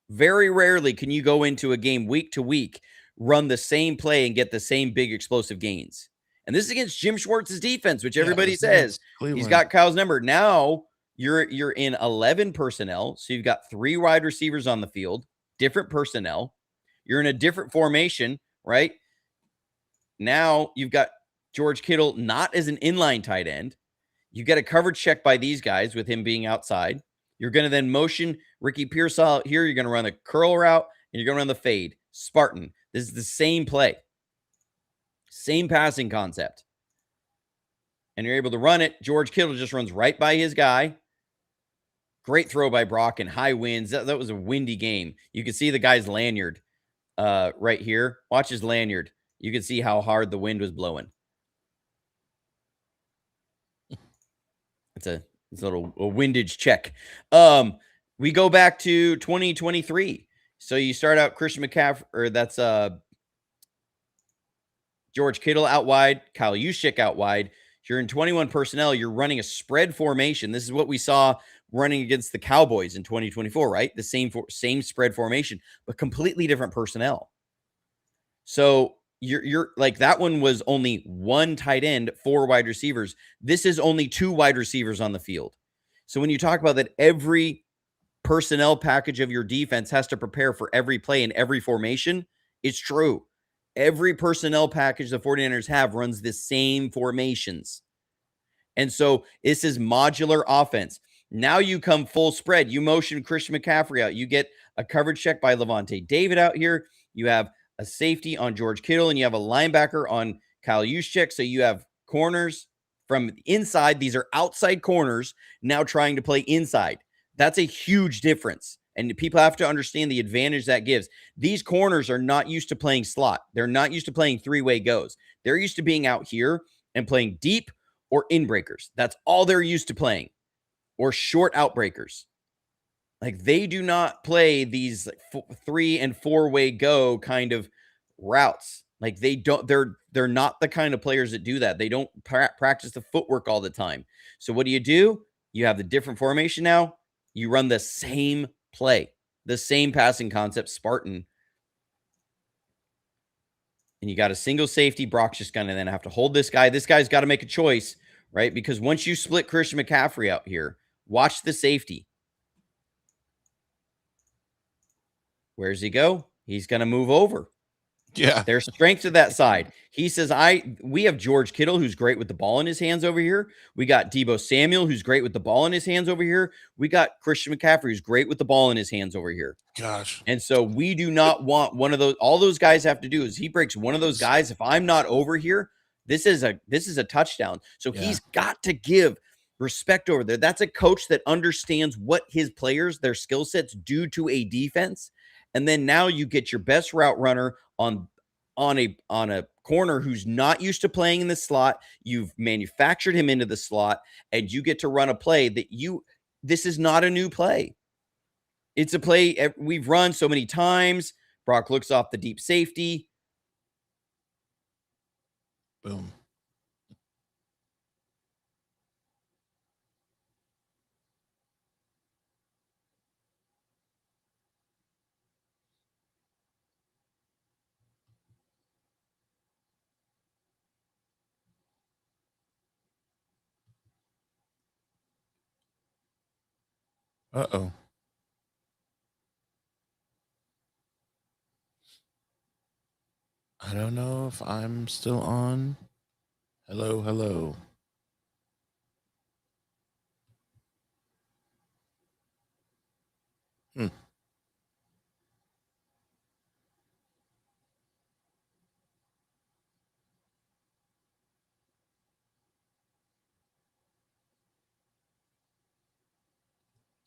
Very rarely can you go into a game week to week, run the same play, and get the same big explosive gains. And this is against Jim Schwartz's defense, which everybody says he's got Kyle's number. Now you're in 11 personnel. So you've got 3 wide receivers on the field, different personnel. You're in a different formation, right? Now you've got George Kittle not as an inline tight end. You get a coverage check by these guys with him being outside. You're going to then motion Ricky Pearsall out here. You're going to run the curl route, and you're going to run the fade. Spartan. This is the same play. Same passing concept. And you're able to run it. George Kittle just runs right by his guy. Great throw by Brock and high winds. That was a windy game. You can see the guy's lanyard right here. Watch his lanyard. You can see how hard the wind was blowing. It's a little windage check. We go back to 2023. So you start out Christian McCaffrey, or that's George Kittle out wide, Kyle Juszczyk out wide. You're in 21 personnel. You're running a spread formation. This is what we saw running against the Cowboys in 2024, right? The same spread formation, but completely different personnel. So you're like, that one was only 1 tight end, 4 wide receivers. This is only 2 wide receivers on the field. So when you talk about that, every personnel package of your defense has to prepare for every play in every formation, it's true. Every personnel package the 49ers have runs the same formations. And so this is modular offense. Now you come full spread. You motion Christian McCaffrey out. You get a coverage check by Levante David out here. You have a safety on George Kittle, and you have a linebacker on Kyle Juszczyk. So you have corners from inside. These are outside corners now trying to play inside. That's a huge difference. And people have to understand the advantage that gives. These corners are not used to playing slot. They're not used to playing 3-way goes. They're used to being out here and playing deep or in breakers. That's all they're used to playing, or short outbreakers. Like, they do not play these 3- and 4-way go kind of routes. Like, they're not the kind of players that do that. They don't practice the footwork all the time. So what do? You have the different formation now. You run the same play, the same passing concept, Spartan. And you got a single safety. Brock's just going to then have to hold this guy. This guy's got to make a choice, right? Because once you split Christian McCaffrey out here, watch the safety. Where does he go? He's going to move over. Yeah. There's strength to that side. He says, we have George Kittle, who's great with the ball in his hands over here. We got Deebo Samuel, who's great with the ball in his hands over here. We got Christian McCaffrey, who's great with the ball in his hands over here. Gosh. And so we do not want one of those. All those guys have to do is he breaks one of those guys. If I'm not over here, this is a touchdown. So he's got to give respect over there. That's a coach that understands what his players, their skill sets do to a defense. And then now you get your best route runner on a corner who's not used to playing in the slot. You've manufactured him into the slot, and you get to run a play that this is not a new play. It's a play we've run so many times. Brock looks off the deep safety. Boom. Uh-oh. I don't know if I'm still on. Hello, hello.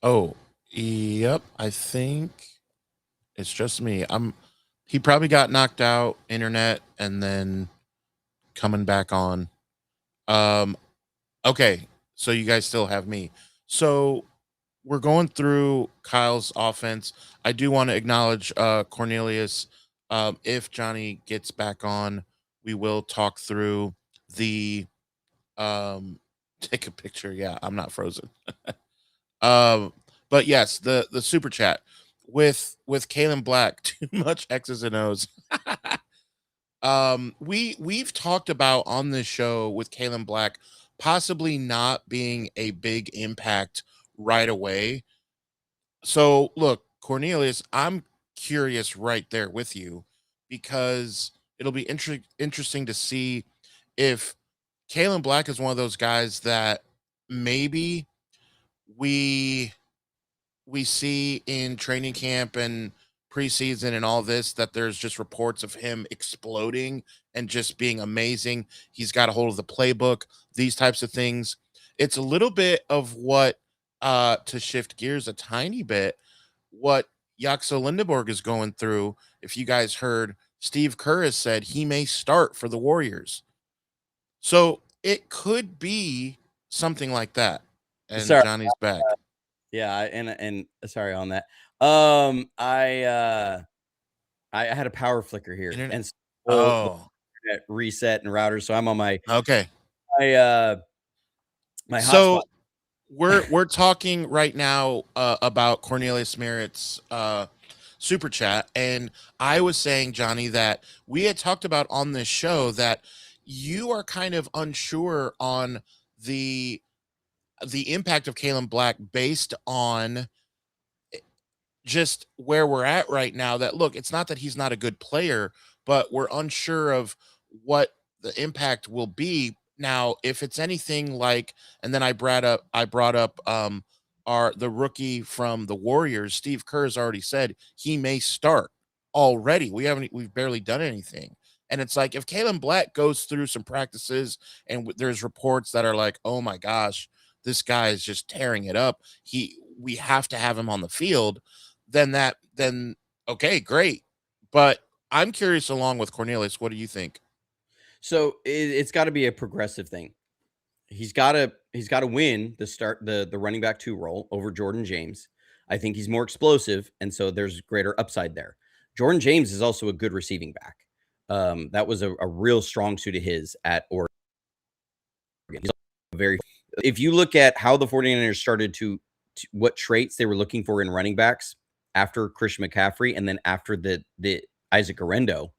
Oh, yep. I think it's just me. He probably got knocked out, internet, and then coming back on. Okay. So you guys still have me. So we're going through Kyle's offense. I do want to acknowledge Cornelius. If Johnny gets back on, we will talk through the take a picture. Yeah, I'm not frozen. Um, but yes, the super chat with Kalen Black, too much X's and O's. We've talked about on this show with Kalen Black possibly not being a big impact right away. So look, Cornelius, I'm curious right there with you because it'll be interesting to see if Kalen Black is one of those guys that maybe we we see in training camp and preseason and all this that there's just reports of him exploding and just being amazing. He's got a hold of the playbook, these types of things. It's a little bit of what to shift gears a tiny bit, what Yaxo Lindeborg is going through. If you guys heard, Steve Kerr has said he may start for the Warriors. So it could be something like that. And Sorry. Johnny's back. Yeah, and sorry on that. I had a power flicker here, Internet. and so the Oh, internet reset and router, so I'm on okay. my uh my hotspot. So we're talking right now about Cornelius Merritt's super chat, and I was saying, Johnny, that we had talked about on this show that you are kind of unsure on the the impact of Kalen Black based on just where we're at right now. That look, it's not that he's not a good player, but we're unsure of what the impact will be. Now, if it's anything like, and then I brought up our the rookie from the Warriors, Steve Kerr's already said he may start already. We've barely done anything. And it's like if Kalen Black goes through some practices and there's reports that are like, oh my gosh, this guy is just tearing it up. We have to have him on the field, then okay, great. But I'm curious along with Cornelius, what do you think? So it's got to be a progressive thing. He's got to win the running back 2 role over Jordan James. I think he's more explosive, and so there's greater upside there. Jordan James is also a good receiving back. That was a real strong suit of his at Oregon. He's very. If you look at how the 49ers started to what traits they were looking for in running backs after Christian McCaffrey and then after the Isaac Arendo,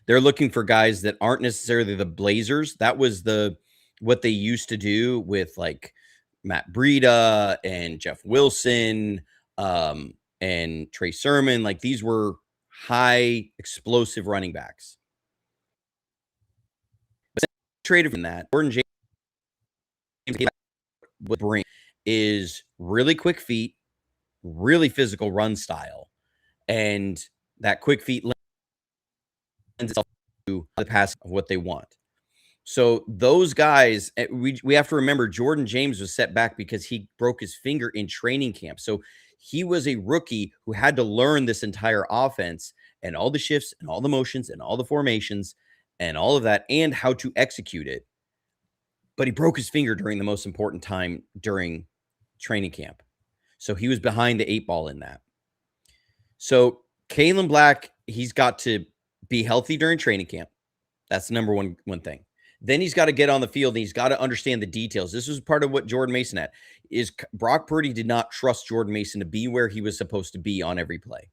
they're looking for guys that aren't necessarily the blazers. That was what they used to do with like Matt Breida and Jeff Wilson, and Trey Sermon. Like these were high explosive running backs. But traded from that, Jordan James would bring is really quick feet, really physical run style, and that quick feet lends itself to the pass of what they want. So those guys, we have to remember Jordan James was set back because he broke his finger in training camp. So he was a rookie who had to learn this entire offense and all the shifts and all the motions and all the formations and all of that and how to execute it. But he broke his finger during the most important time during training camp. So he was behind the 8 ball in that. So Kalen Black, he's got to be healthy during training camp. That's the number one thing. Then he's got to get on the field and he's got to understand the details. This was part of what Jordan Mason had. Is Brock Purdy did not trust Jordan Mason to be where he was supposed to be on every play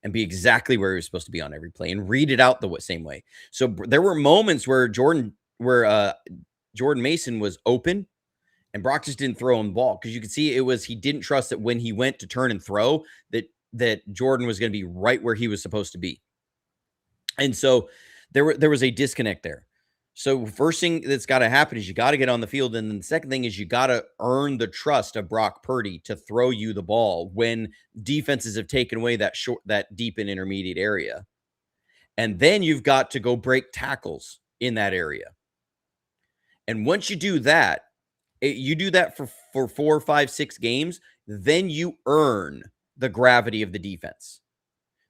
and be exactly where he was supposed to be on every play and read it out the same way. So there were moments where Jordan Mason was open and Brock just didn't throw him the ball because you could see he didn't trust that when he went to turn and throw that Jordan was going to be right where he was supposed to be. And so there was a disconnect there. So first thing that's got to happen is you got to get on the field. And then the second thing is you got to earn the trust of Brock Purdy to throw you the ball when defenses have taken away that deep and intermediate area. And then you've got to go break tackles in that area. And once you do that, for 4, 5, 6 games, then you earn the gravity of the defense.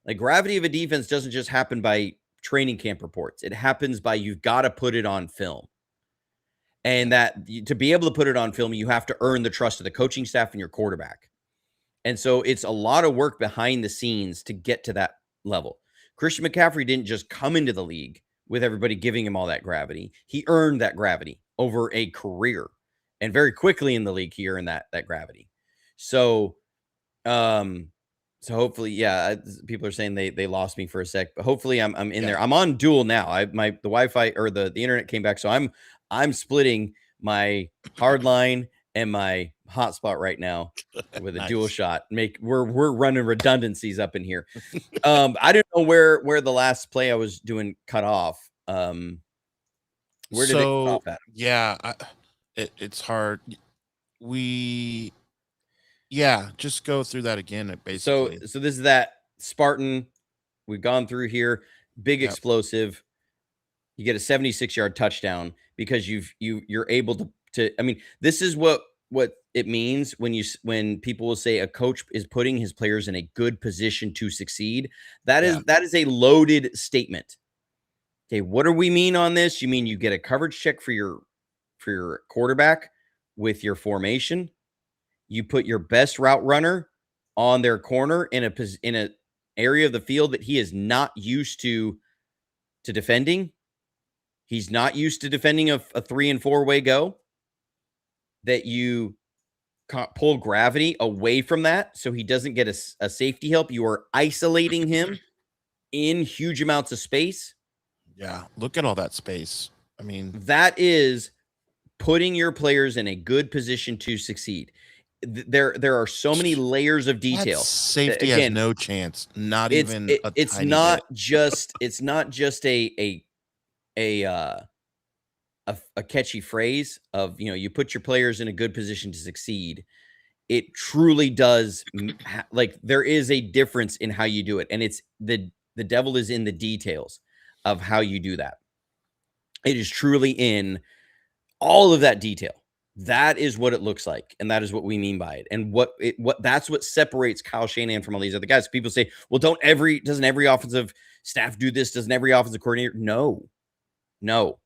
Like gravity of a defense doesn't just happen by training camp reports. It happens by you've got to put it on film. And that to be able to put it on film, you have to earn the trust of the coaching staff and your quarterback. And so it's a lot of work behind the scenes to get to that level. Christian McCaffrey didn't just come into the league with everybody giving him all that gravity. He earned that gravity over a career. And very quickly in the league, he earned that gravity. So, so hopefully, yeah, people are saying they lost me for a sec, but hopefully I'm in there. I'm on dual now. The Wi-Fi or the internet came back, so I'm splitting my hard line and my hotspot right now with a dual shot. We're running redundancies up in here. I don't know where the last play I was doing cut off. Where did it cut off at? Yeah, it's hard. Just go through that again. Basically, So this is that Spartan we've gone through here. Big explosive. You get a 76-yard touchdown because you're able to. I mean, this is what it means when people will say a coach is putting his players in a good position to succeed. That is a loaded statement. Okay, what do we mean on this? You mean you get a coverage check for your quarterback with your formation. You put your best route runner on their corner in a area of the field that he is not used to defending. He's not used to defending a 3 and 4 way go. That you pull gravity away from that so he doesn't get a safety help. You are isolating him in huge amounts of space. Yeah, look at all that space. I mean, that is putting your players in a good position to succeed. There are so many layers of detail. Safety has no chance. Not even a it's tiny not bit. just it's not just a catchy phrase of, you put your players in a good position to succeed. It truly does. Like, there is a difference in how you do it, and it's the devil is in the details of how you do that. It is truly in all of that detail. That is what it looks like, and that is what we mean by it. And that's what separates Kyle Shanahan from all these other guys. People say, well, doesn't every offensive staff do this? Doesn't every offensive coordinator? No.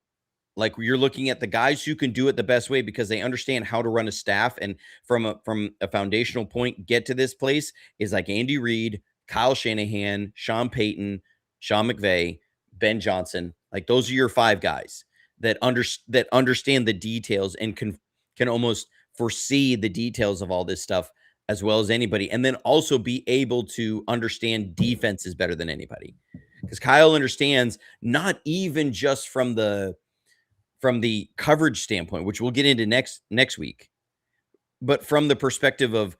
Like, you're looking at the guys who can do it the best way because they understand how to run a staff, and from a foundational point, get to this place is like Andy Reid, Kyle Shanahan, Sean Payton, Sean McVay, Ben Johnson. Like, those are your 5 guys that understand the details and can almost foresee the details of all this stuff as well as anybody, and then also be able to understand defenses better than anybody. Because Kyle understands not even just from the coverage standpoint, which we'll get into next week, but from the perspective of,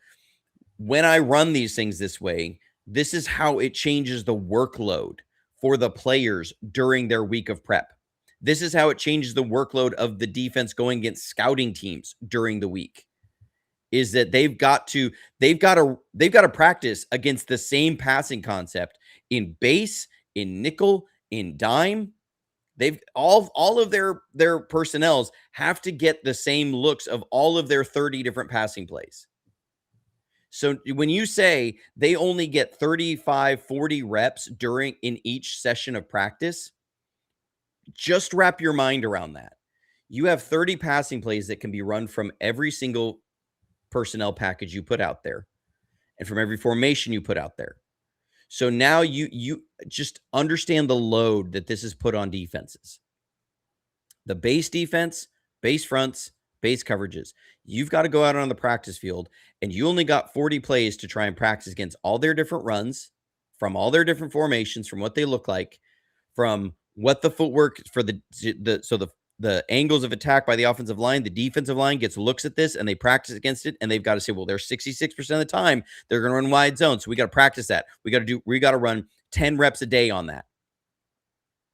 when I run these things this way, this is how it changes the workload for the players during their week of prep. This is how it changes the workload of the defense going against scouting teams during the week. Is that they've got to practice against the same passing concept in base, in nickel, in dime. They've all of their personnels have to get the same looks of all of their 30 different passing plays. So when you say they only get 35, 40 reps in each session of practice, just wrap your mind around that. You have 30 passing plays that can be run from every single personnel package you put out there and from every formation you put out there. So now you just understand the load that this is put on defenses. The base defense, base fronts, base coverages. You've got to go out on the practice field, and you only got 40 plays to try and practice against all their different runs, from all their different formations, from what they look like, from what the footwork for the angles of attack by the offensive line. The defensive line looks at this and they practice against it, and they've got to say, well, they're 66% of the time they're going to run wide zone, so we got to practice that. We got to run 10 reps a day on that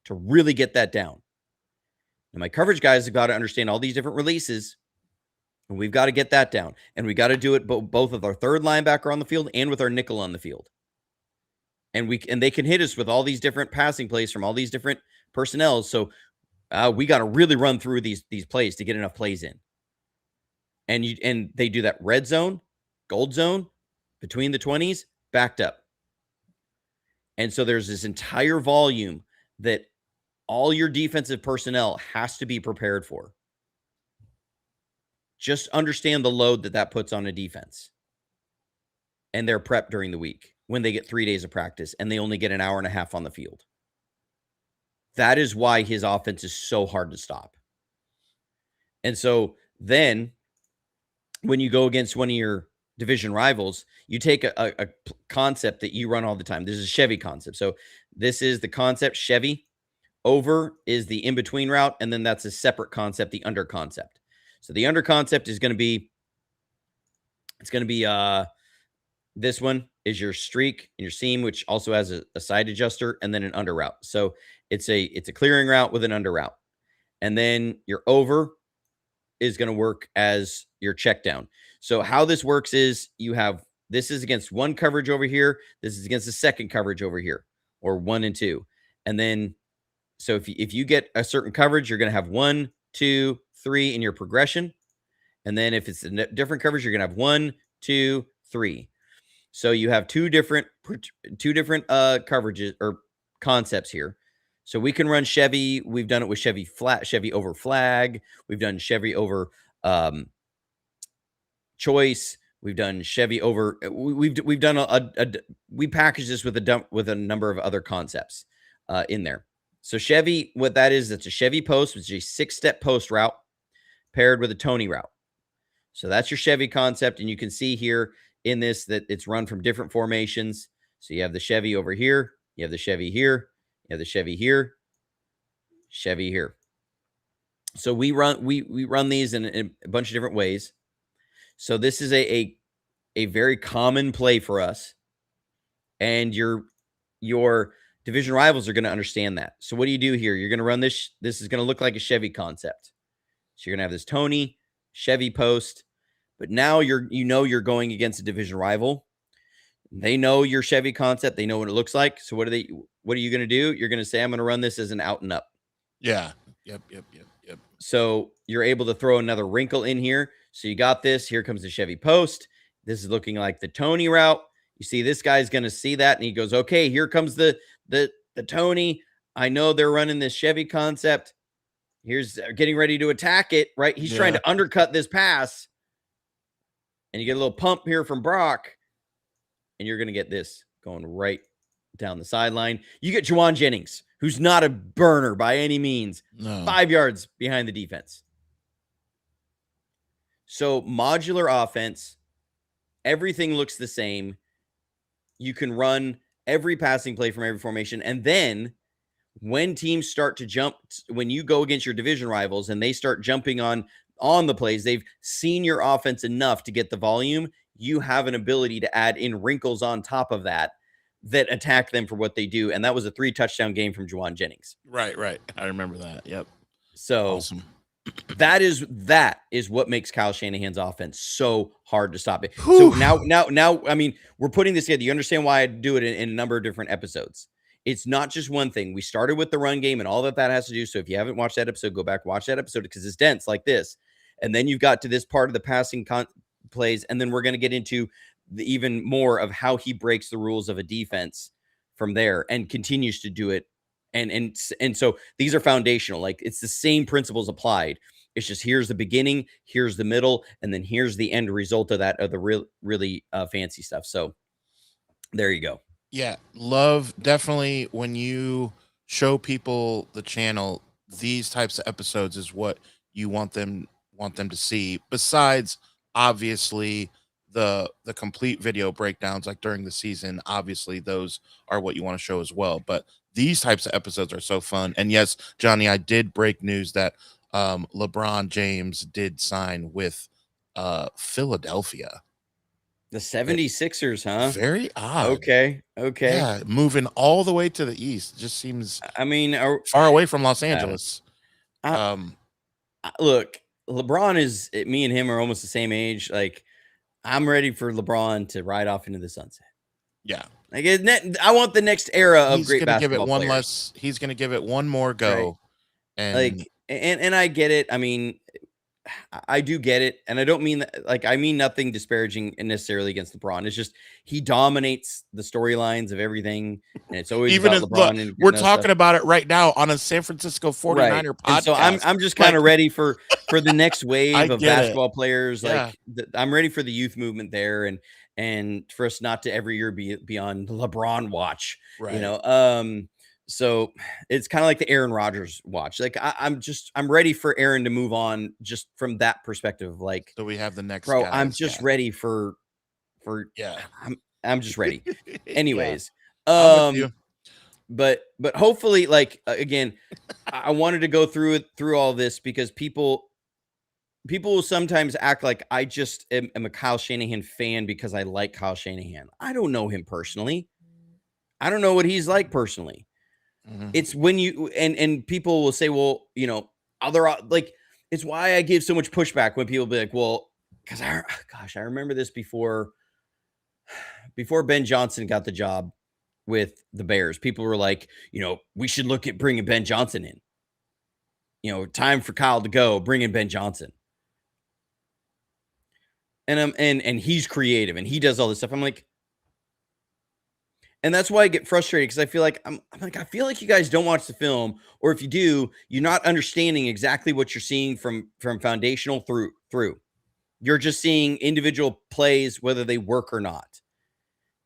to really get that down. And my coverage guys have got to understand all these different releases, and we've got to get that down, and we got to do it both with our third linebacker on the field and with our nickel on the field. And they can hit us with all these different passing plays from all these different personnel. So we got to really run through these plays to get enough plays in. And they do that red zone, gold zone, between the 20s, backed up. And so there's this entire volume that all your defensive personnel has to be prepared for. Just understand the load that puts on a defense and their prep during the week when they get 3 days of practice and they only get an hour and a half on the field. That is why his offense is so hard to stop. And so then when you go against one of your division rivals, you take a concept that you run all the time. This is a Chevy concept. So this is the concept Chevy. Over is the in-between route, and then that's a separate concept, the under concept. So the under concept is going to be, this one is your streak and your seam, which also has a side adjuster, and then an under route. So it's a clearing route with an under route. And then your over is going to work as your check down. So how this works is this is against one coverage over here. This is against the second coverage over here, or 1 and 2. And then, so if you get a certain coverage, you're going to have 1, 2, 3 in your progression. And then if it's a different coverage, you're going to have 1, 2, 3. So you have two different coverages or concepts here. So we can run Chevy. We've done it with Chevy flat, Chevy over flag. We've done Chevy over choice. We've done Chevy over. We've done we package this with a number of other concepts in there. So Chevy, what that is, that's a Chevy post, which is a 6-step post route paired with a Tony route. So that's your Chevy concept, and you can see here in this that it's run from different formations. So you have the Chevy over here, you have the Chevy here, you have the Chevy here, Chevy here. So we run these in a bunch of different ways. So this is a very common play for us, and your division rivals are going to understand that. So what do you do here? You're going to run this. This is going to look like a Chevy concept. So you're going to have this Tony Chevy post, but now you're going against a division rival. They know your Chevy concept. They know what it looks like. So what are you going to do? You're going to say, I'm going to run this as an out and up. Yeah. Yep. So you're able to throw another wrinkle in here. So you got this. Here comes the Chevy post. This is looking like the Tony route. You see, this guy's going to see that, and he goes, okay, here comes the Tony. I know they're running this Chevy concept. Here's getting ready to attack it, right? He's trying to undercut this pass. And you get a little pump here from Brock, and you're going to get this going right down the sideline. You get Juwan Jennings, who's not a burner by any means, 5 yards behind the defense. So modular offense, everything looks the same. You can run every passing play from every formation. And then when teams start to jump, when you go against your division rivals and they start jumping on the plays, they've seen your offense enough to get the volume. You have an ability to add in wrinkles on top of that attack them for what they do. And that was a 3-touchdown game from Juwan Jennings. Right. I remember that. Yep. So awesome. That is what makes Kyle Shanahan's offense so hard to stop. So now, I mean, we're putting this together. You understand why I do it in a number of different episodes. It's not just one thing. We started with the run game and all that has to do. So if you haven't watched that episode, go back, watch that episode because it's dense like this. And then you've got to this part of the passing plays. And then we're going to get into even more of how he breaks the rules of a defense from there and continues to do it. And so these are foundational. Like it's the same principles applied. It's just here's the beginning, here's the middle, and then here's the end result of that, of the really fancy stuff. So there you go. Yeah, love definitely when you show people the channel, these types of episodes is what you want them to see. Besides, obviously, the complete video breakdowns like during the season, obviously those are what you want to show as well. But these types of episodes are so fun. And yes, Johnny, I did break news that LeBron James did sign with Philadelphia. The 76ers, huh? Very odd. Okay. Yeah, moving all the way to the east just seems, I mean, far away from Los Angeles. Look, LeBron is, me and him are almost the same age. Like, I'm ready for LeBron to ride off into the sunset. Yeah. Like, I want the next era of great basketball players. He's going to give it one more go. Right. And I get it. I mean, I do get it, and I don't mean that, like, I mean nothing disparaging necessarily against LeBron. It's just he dominates the storylines of everything, and it's always Even about if look, LeBron and we're getting us stuff. talking about it right now on a San Francisco Right. 49er And so I'm podcast. I'm just kind Like, of ready for the next I wave of get it. basketball players. Yeah. Like I'm ready for the youth movement there, and for us not to every year be on the LeBron watch, you Right. know. So it's kind of like the Aaron Rodgers watch. Like I'm ready for Aaron to move on just from that perspective. Like, So we have the next bro, I'm guys. just Yeah. ready for Yeah. I'm just ready. Yeah. Anyways, I'm with you. but hopefully, like, again, I wanted to go through all this because people will sometimes act like I just am a Kyle Shanahan fan because I like Kyle Shanahan. I don't know him personally. I don't know what he's like personally. Mhm. It's when you and people will say, well, other like, it's why I give so much pushback when people be like, well, because I remember this before Ben Johnson got the job with the Bears. People were like, we should look at bringing Ben Johnson in. Time for Kyle to go, bring in Ben Johnson. And he's creative and he does all this stuff. I'm like, and that's why I get frustrated because I feel like I'm like, I feel like you guys don't watch the film, or if you do, you're not understanding exactly what you're seeing from foundational through. You're just seeing individual plays, whether they work or not.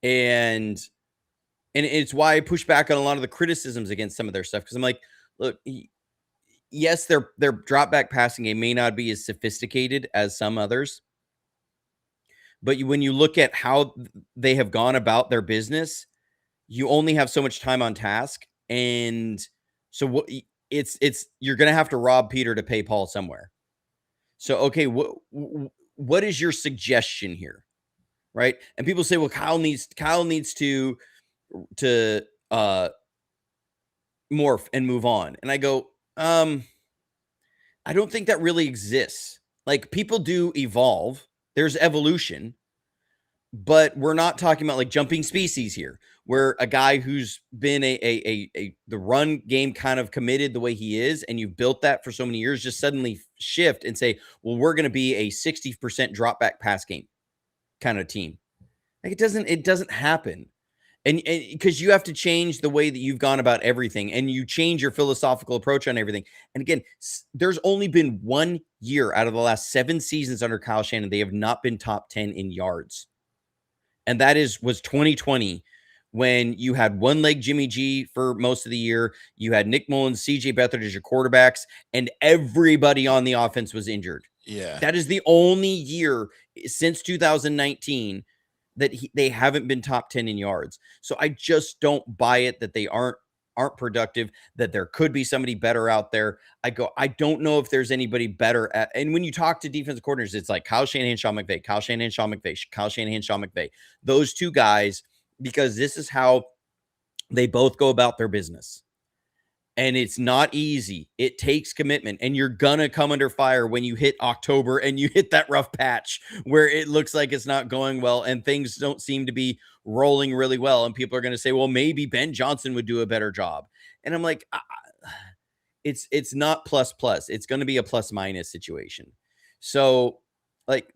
And it's why I push back on a lot of the criticisms against some of their stuff, because I'm like, look, yes, their drop back passing game may not be as sophisticated as some others, but when you look at how they have gone about their business, you only have so much time on task, and so what? It's you're gonna have to rob Peter to pay Paul somewhere. So okay, what is your suggestion here, right? And people say, well, Kyle needs to morph and move on, and I go, I don't think that really exists. Like, people do evolve. There's evolution, but we're not talking about like jumping species here, where a guy who's been a the run game kind of committed the way he is, and you've built that for so many years, just suddenly shift and say, well, we're going to be a 60% drop back pass game kind of team. Like, it doesn't happen. And because you have to change the way that you've gone about everything, and you change your philosophical approach on everything. And again, there's only been 1 year out of the last 7 seasons under Kyle Shanahan they have not been top 10 in yards. And that was 2020, when you had one leg Jimmy G for most of the year. You had Nick Mullins, CJ Beathard as your quarterbacks, and everybody on the offense was injured. Yeah. That is the only year since 2019 that they haven't been top 10 in yards. So I just don't buy it that they aren't productive, that there could be somebody better out there. I don't know if there's anybody better at, and when you talk to defensive coordinators, it's like Kyle Shanahan, Sean McVay, Kyle Shanahan, Sean McVay, Kyle Shanahan, Sean McVay. Those two guys, because this is how they both go about their business. And it's not easy. It takes commitment, and you're gonna come under fire when you hit October and you hit that rough patch where it looks like it's not going well and things don't seem to be rolling really well. And people are gonna say, well, maybe Ben Johnson would do a better job. And I'm like, it's not plus plus. It's going to be a plus minus situation. So, like,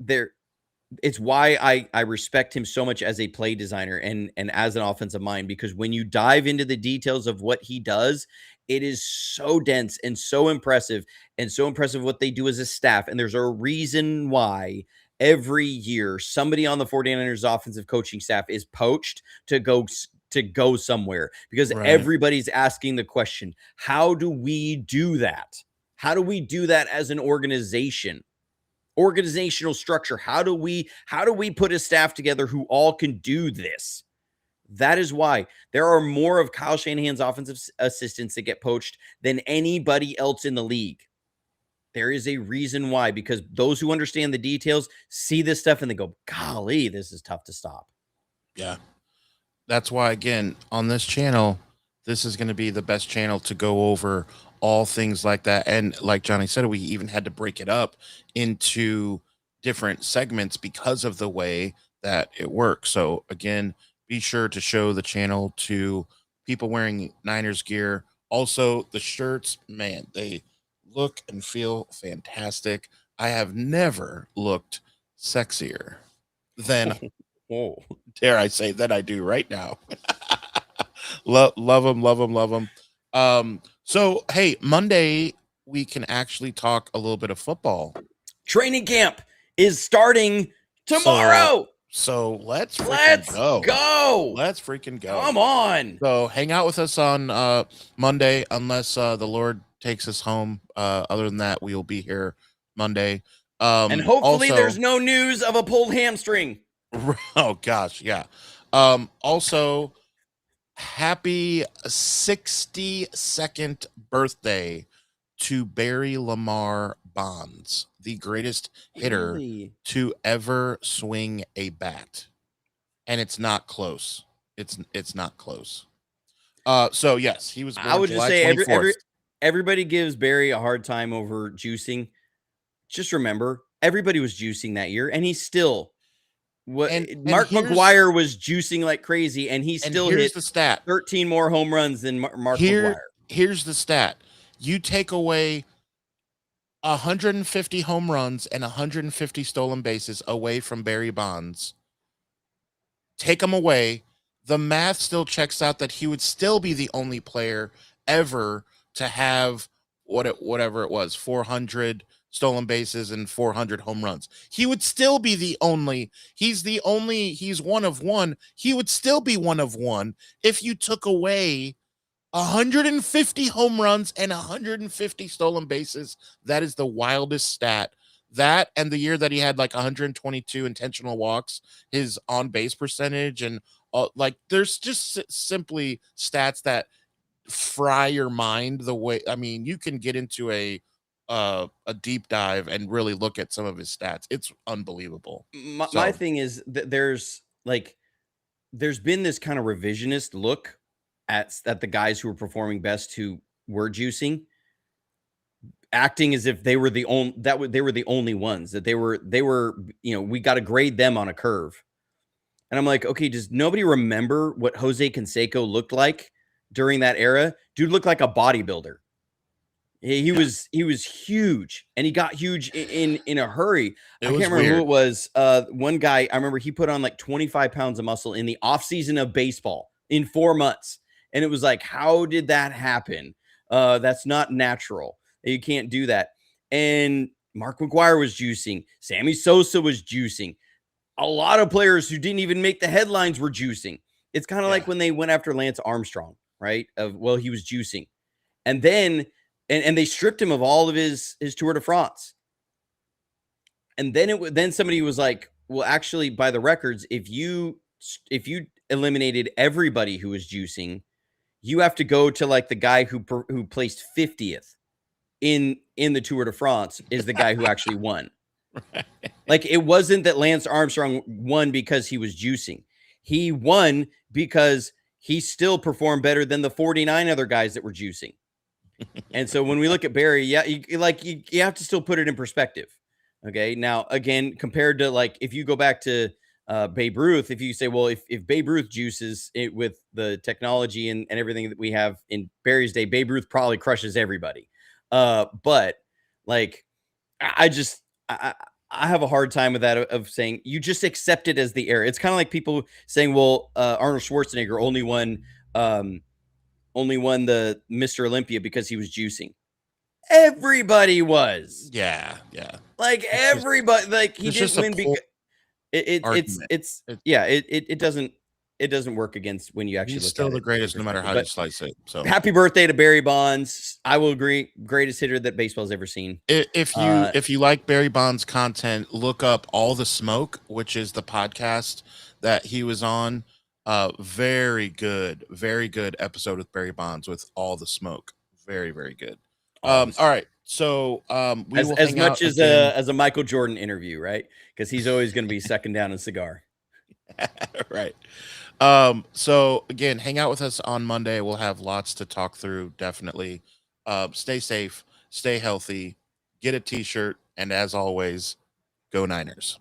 it's why I respect him so much as a play designer and as an offensive mind, because when you dive into the details of what he does, it is so dense and so impressive what they do as a staff. And there's a reason why every year somebody on the 49ers offensive coaching staff is poached to go somewhere, because Right. everybody's asking the question, how do we do that? How do we do that as an organization? Organizational structure. How do we put a staff together who all can do this? That is why there are more of Kyle Shanahan's offensive assistants that get poached than anybody else in the league. There is a reason why, because those who understand the details see this stuff and they go, golly, this is tough to stop. Yeah. That's why, again, on this channel, this is going to be the best channel to go over all things like that. And like Johnny said, we even had to break it up into different segments because of the way that it works. So again, be sure to show the channel to people wearing Niners gear. Also, the shirts, man, they look and feel fantastic. I have never looked sexier than, Oh, dare I say, than I do right now. Love him, love him, love him. So hey, Monday we can actually talk a little bit of football. training camp is starting So tomorrow. so let's freaking Let's go. go. Let's freaking go. Come on. So hang out with us on Monday, unless the Lord takes us home. Other than that, we will be here Monday. And hopefully Also, there's no news of a pulled hamstring. oh gosh, yeah. Also, happy 62nd birthday to Barry Lamar Bonds, the greatest hitter Really? to ever swing a bat. And it's not close. It's not close. So yes, he was I born would just July say 24th. everybody gives Barry a hard time over juicing. Just remember, everybody was juicing that year, and he still what And Mark McGwire was juicing like crazy, and he still here's hit the stat. 13 more home runs than Mark Here McGwire. here's the stat. You take away 150 home runs and 150 stolen bases away from Barry Bonds. Take them away. The math still checks out that he would still be the only player ever to have whatever it was, 400 stolen bases and 400 home runs. He would still be the only. He's one of one. He would still be one of one if you took away 150 home runs and 150 stolen bases. That is the wildest stat. That and the year that he had like 122 intentional walks, his on base percentage, and like there's just simply stats that fry your mind the way. I mean, you can get into a deep dive and really look at some of his stats. It's unbelievable. My thing is that there's been this kind of revisionist look at the guys who were performing best who were juicing, acting as if they were the only they were the only ones, that they were we got to grade them on a curve. And I'm like, okay, does nobody remember what Jose Canseco looked like during that era? Dude looked like a bodybuilder. He was huge, and he got huge in a hurry. I can't remember who it was. One guy, I remember he put on like 25 pounds of muscle in the offseason of baseball in 4 months. And it was like, how did that happen? That's not natural. You can't do that. And Mark McGwire was juicing. Sammy Sosa was juicing. A lot of players who didn't even make the headlines were juicing. It's kind of like when they went after Lance Armstrong, right? He was juicing. And then and they stripped him of all of his Tour de France. And then somebody was like, well, actually, by the records, if you eliminated everybody who was juicing, you have to go to like the guy who placed 50th in the Tour de France is the guy who actually won. Right. Like, it wasn't that Lance Armstrong won because he was juicing. He won because he still performed better than the 49 other guys that were juicing. And so when we look at Barry, you have to still put it in perspective. Okay. Now, again, compared to like, if you go back to Babe Ruth, if you say, well, if Babe Ruth juices it with the technology and everything that we have in Barry's day, Babe Ruth probably crushes everybody. But like, I have a hard time with that of saying you just accept it as the era. It's kind of like people saying, well, Arnold Schwarzenegger only won the Mr. Olympia because he was juicing. Everybody was. Yeah. Like everybody, like he didn't win because it doesn't work against when you actually he's look still at the greatest no matter how you slice it. So happy birthday to Barry Bonds. I will agree, greatest hitter that baseball's ever seen. If you like Barry Bonds content, look up All the Smoke, which is the podcast that he was on. Very good episode with Barry Bonds with All the Smoke. Very, very good. All right. So we will as much as a Michael Jordan interview, right? Because he's always going to be sucking down a cigar. Right. So again, hang out with us on Monday. We'll have lots to talk through. Definitely. Stay safe, stay healthy, get a t-shirt, and as always, go Niners.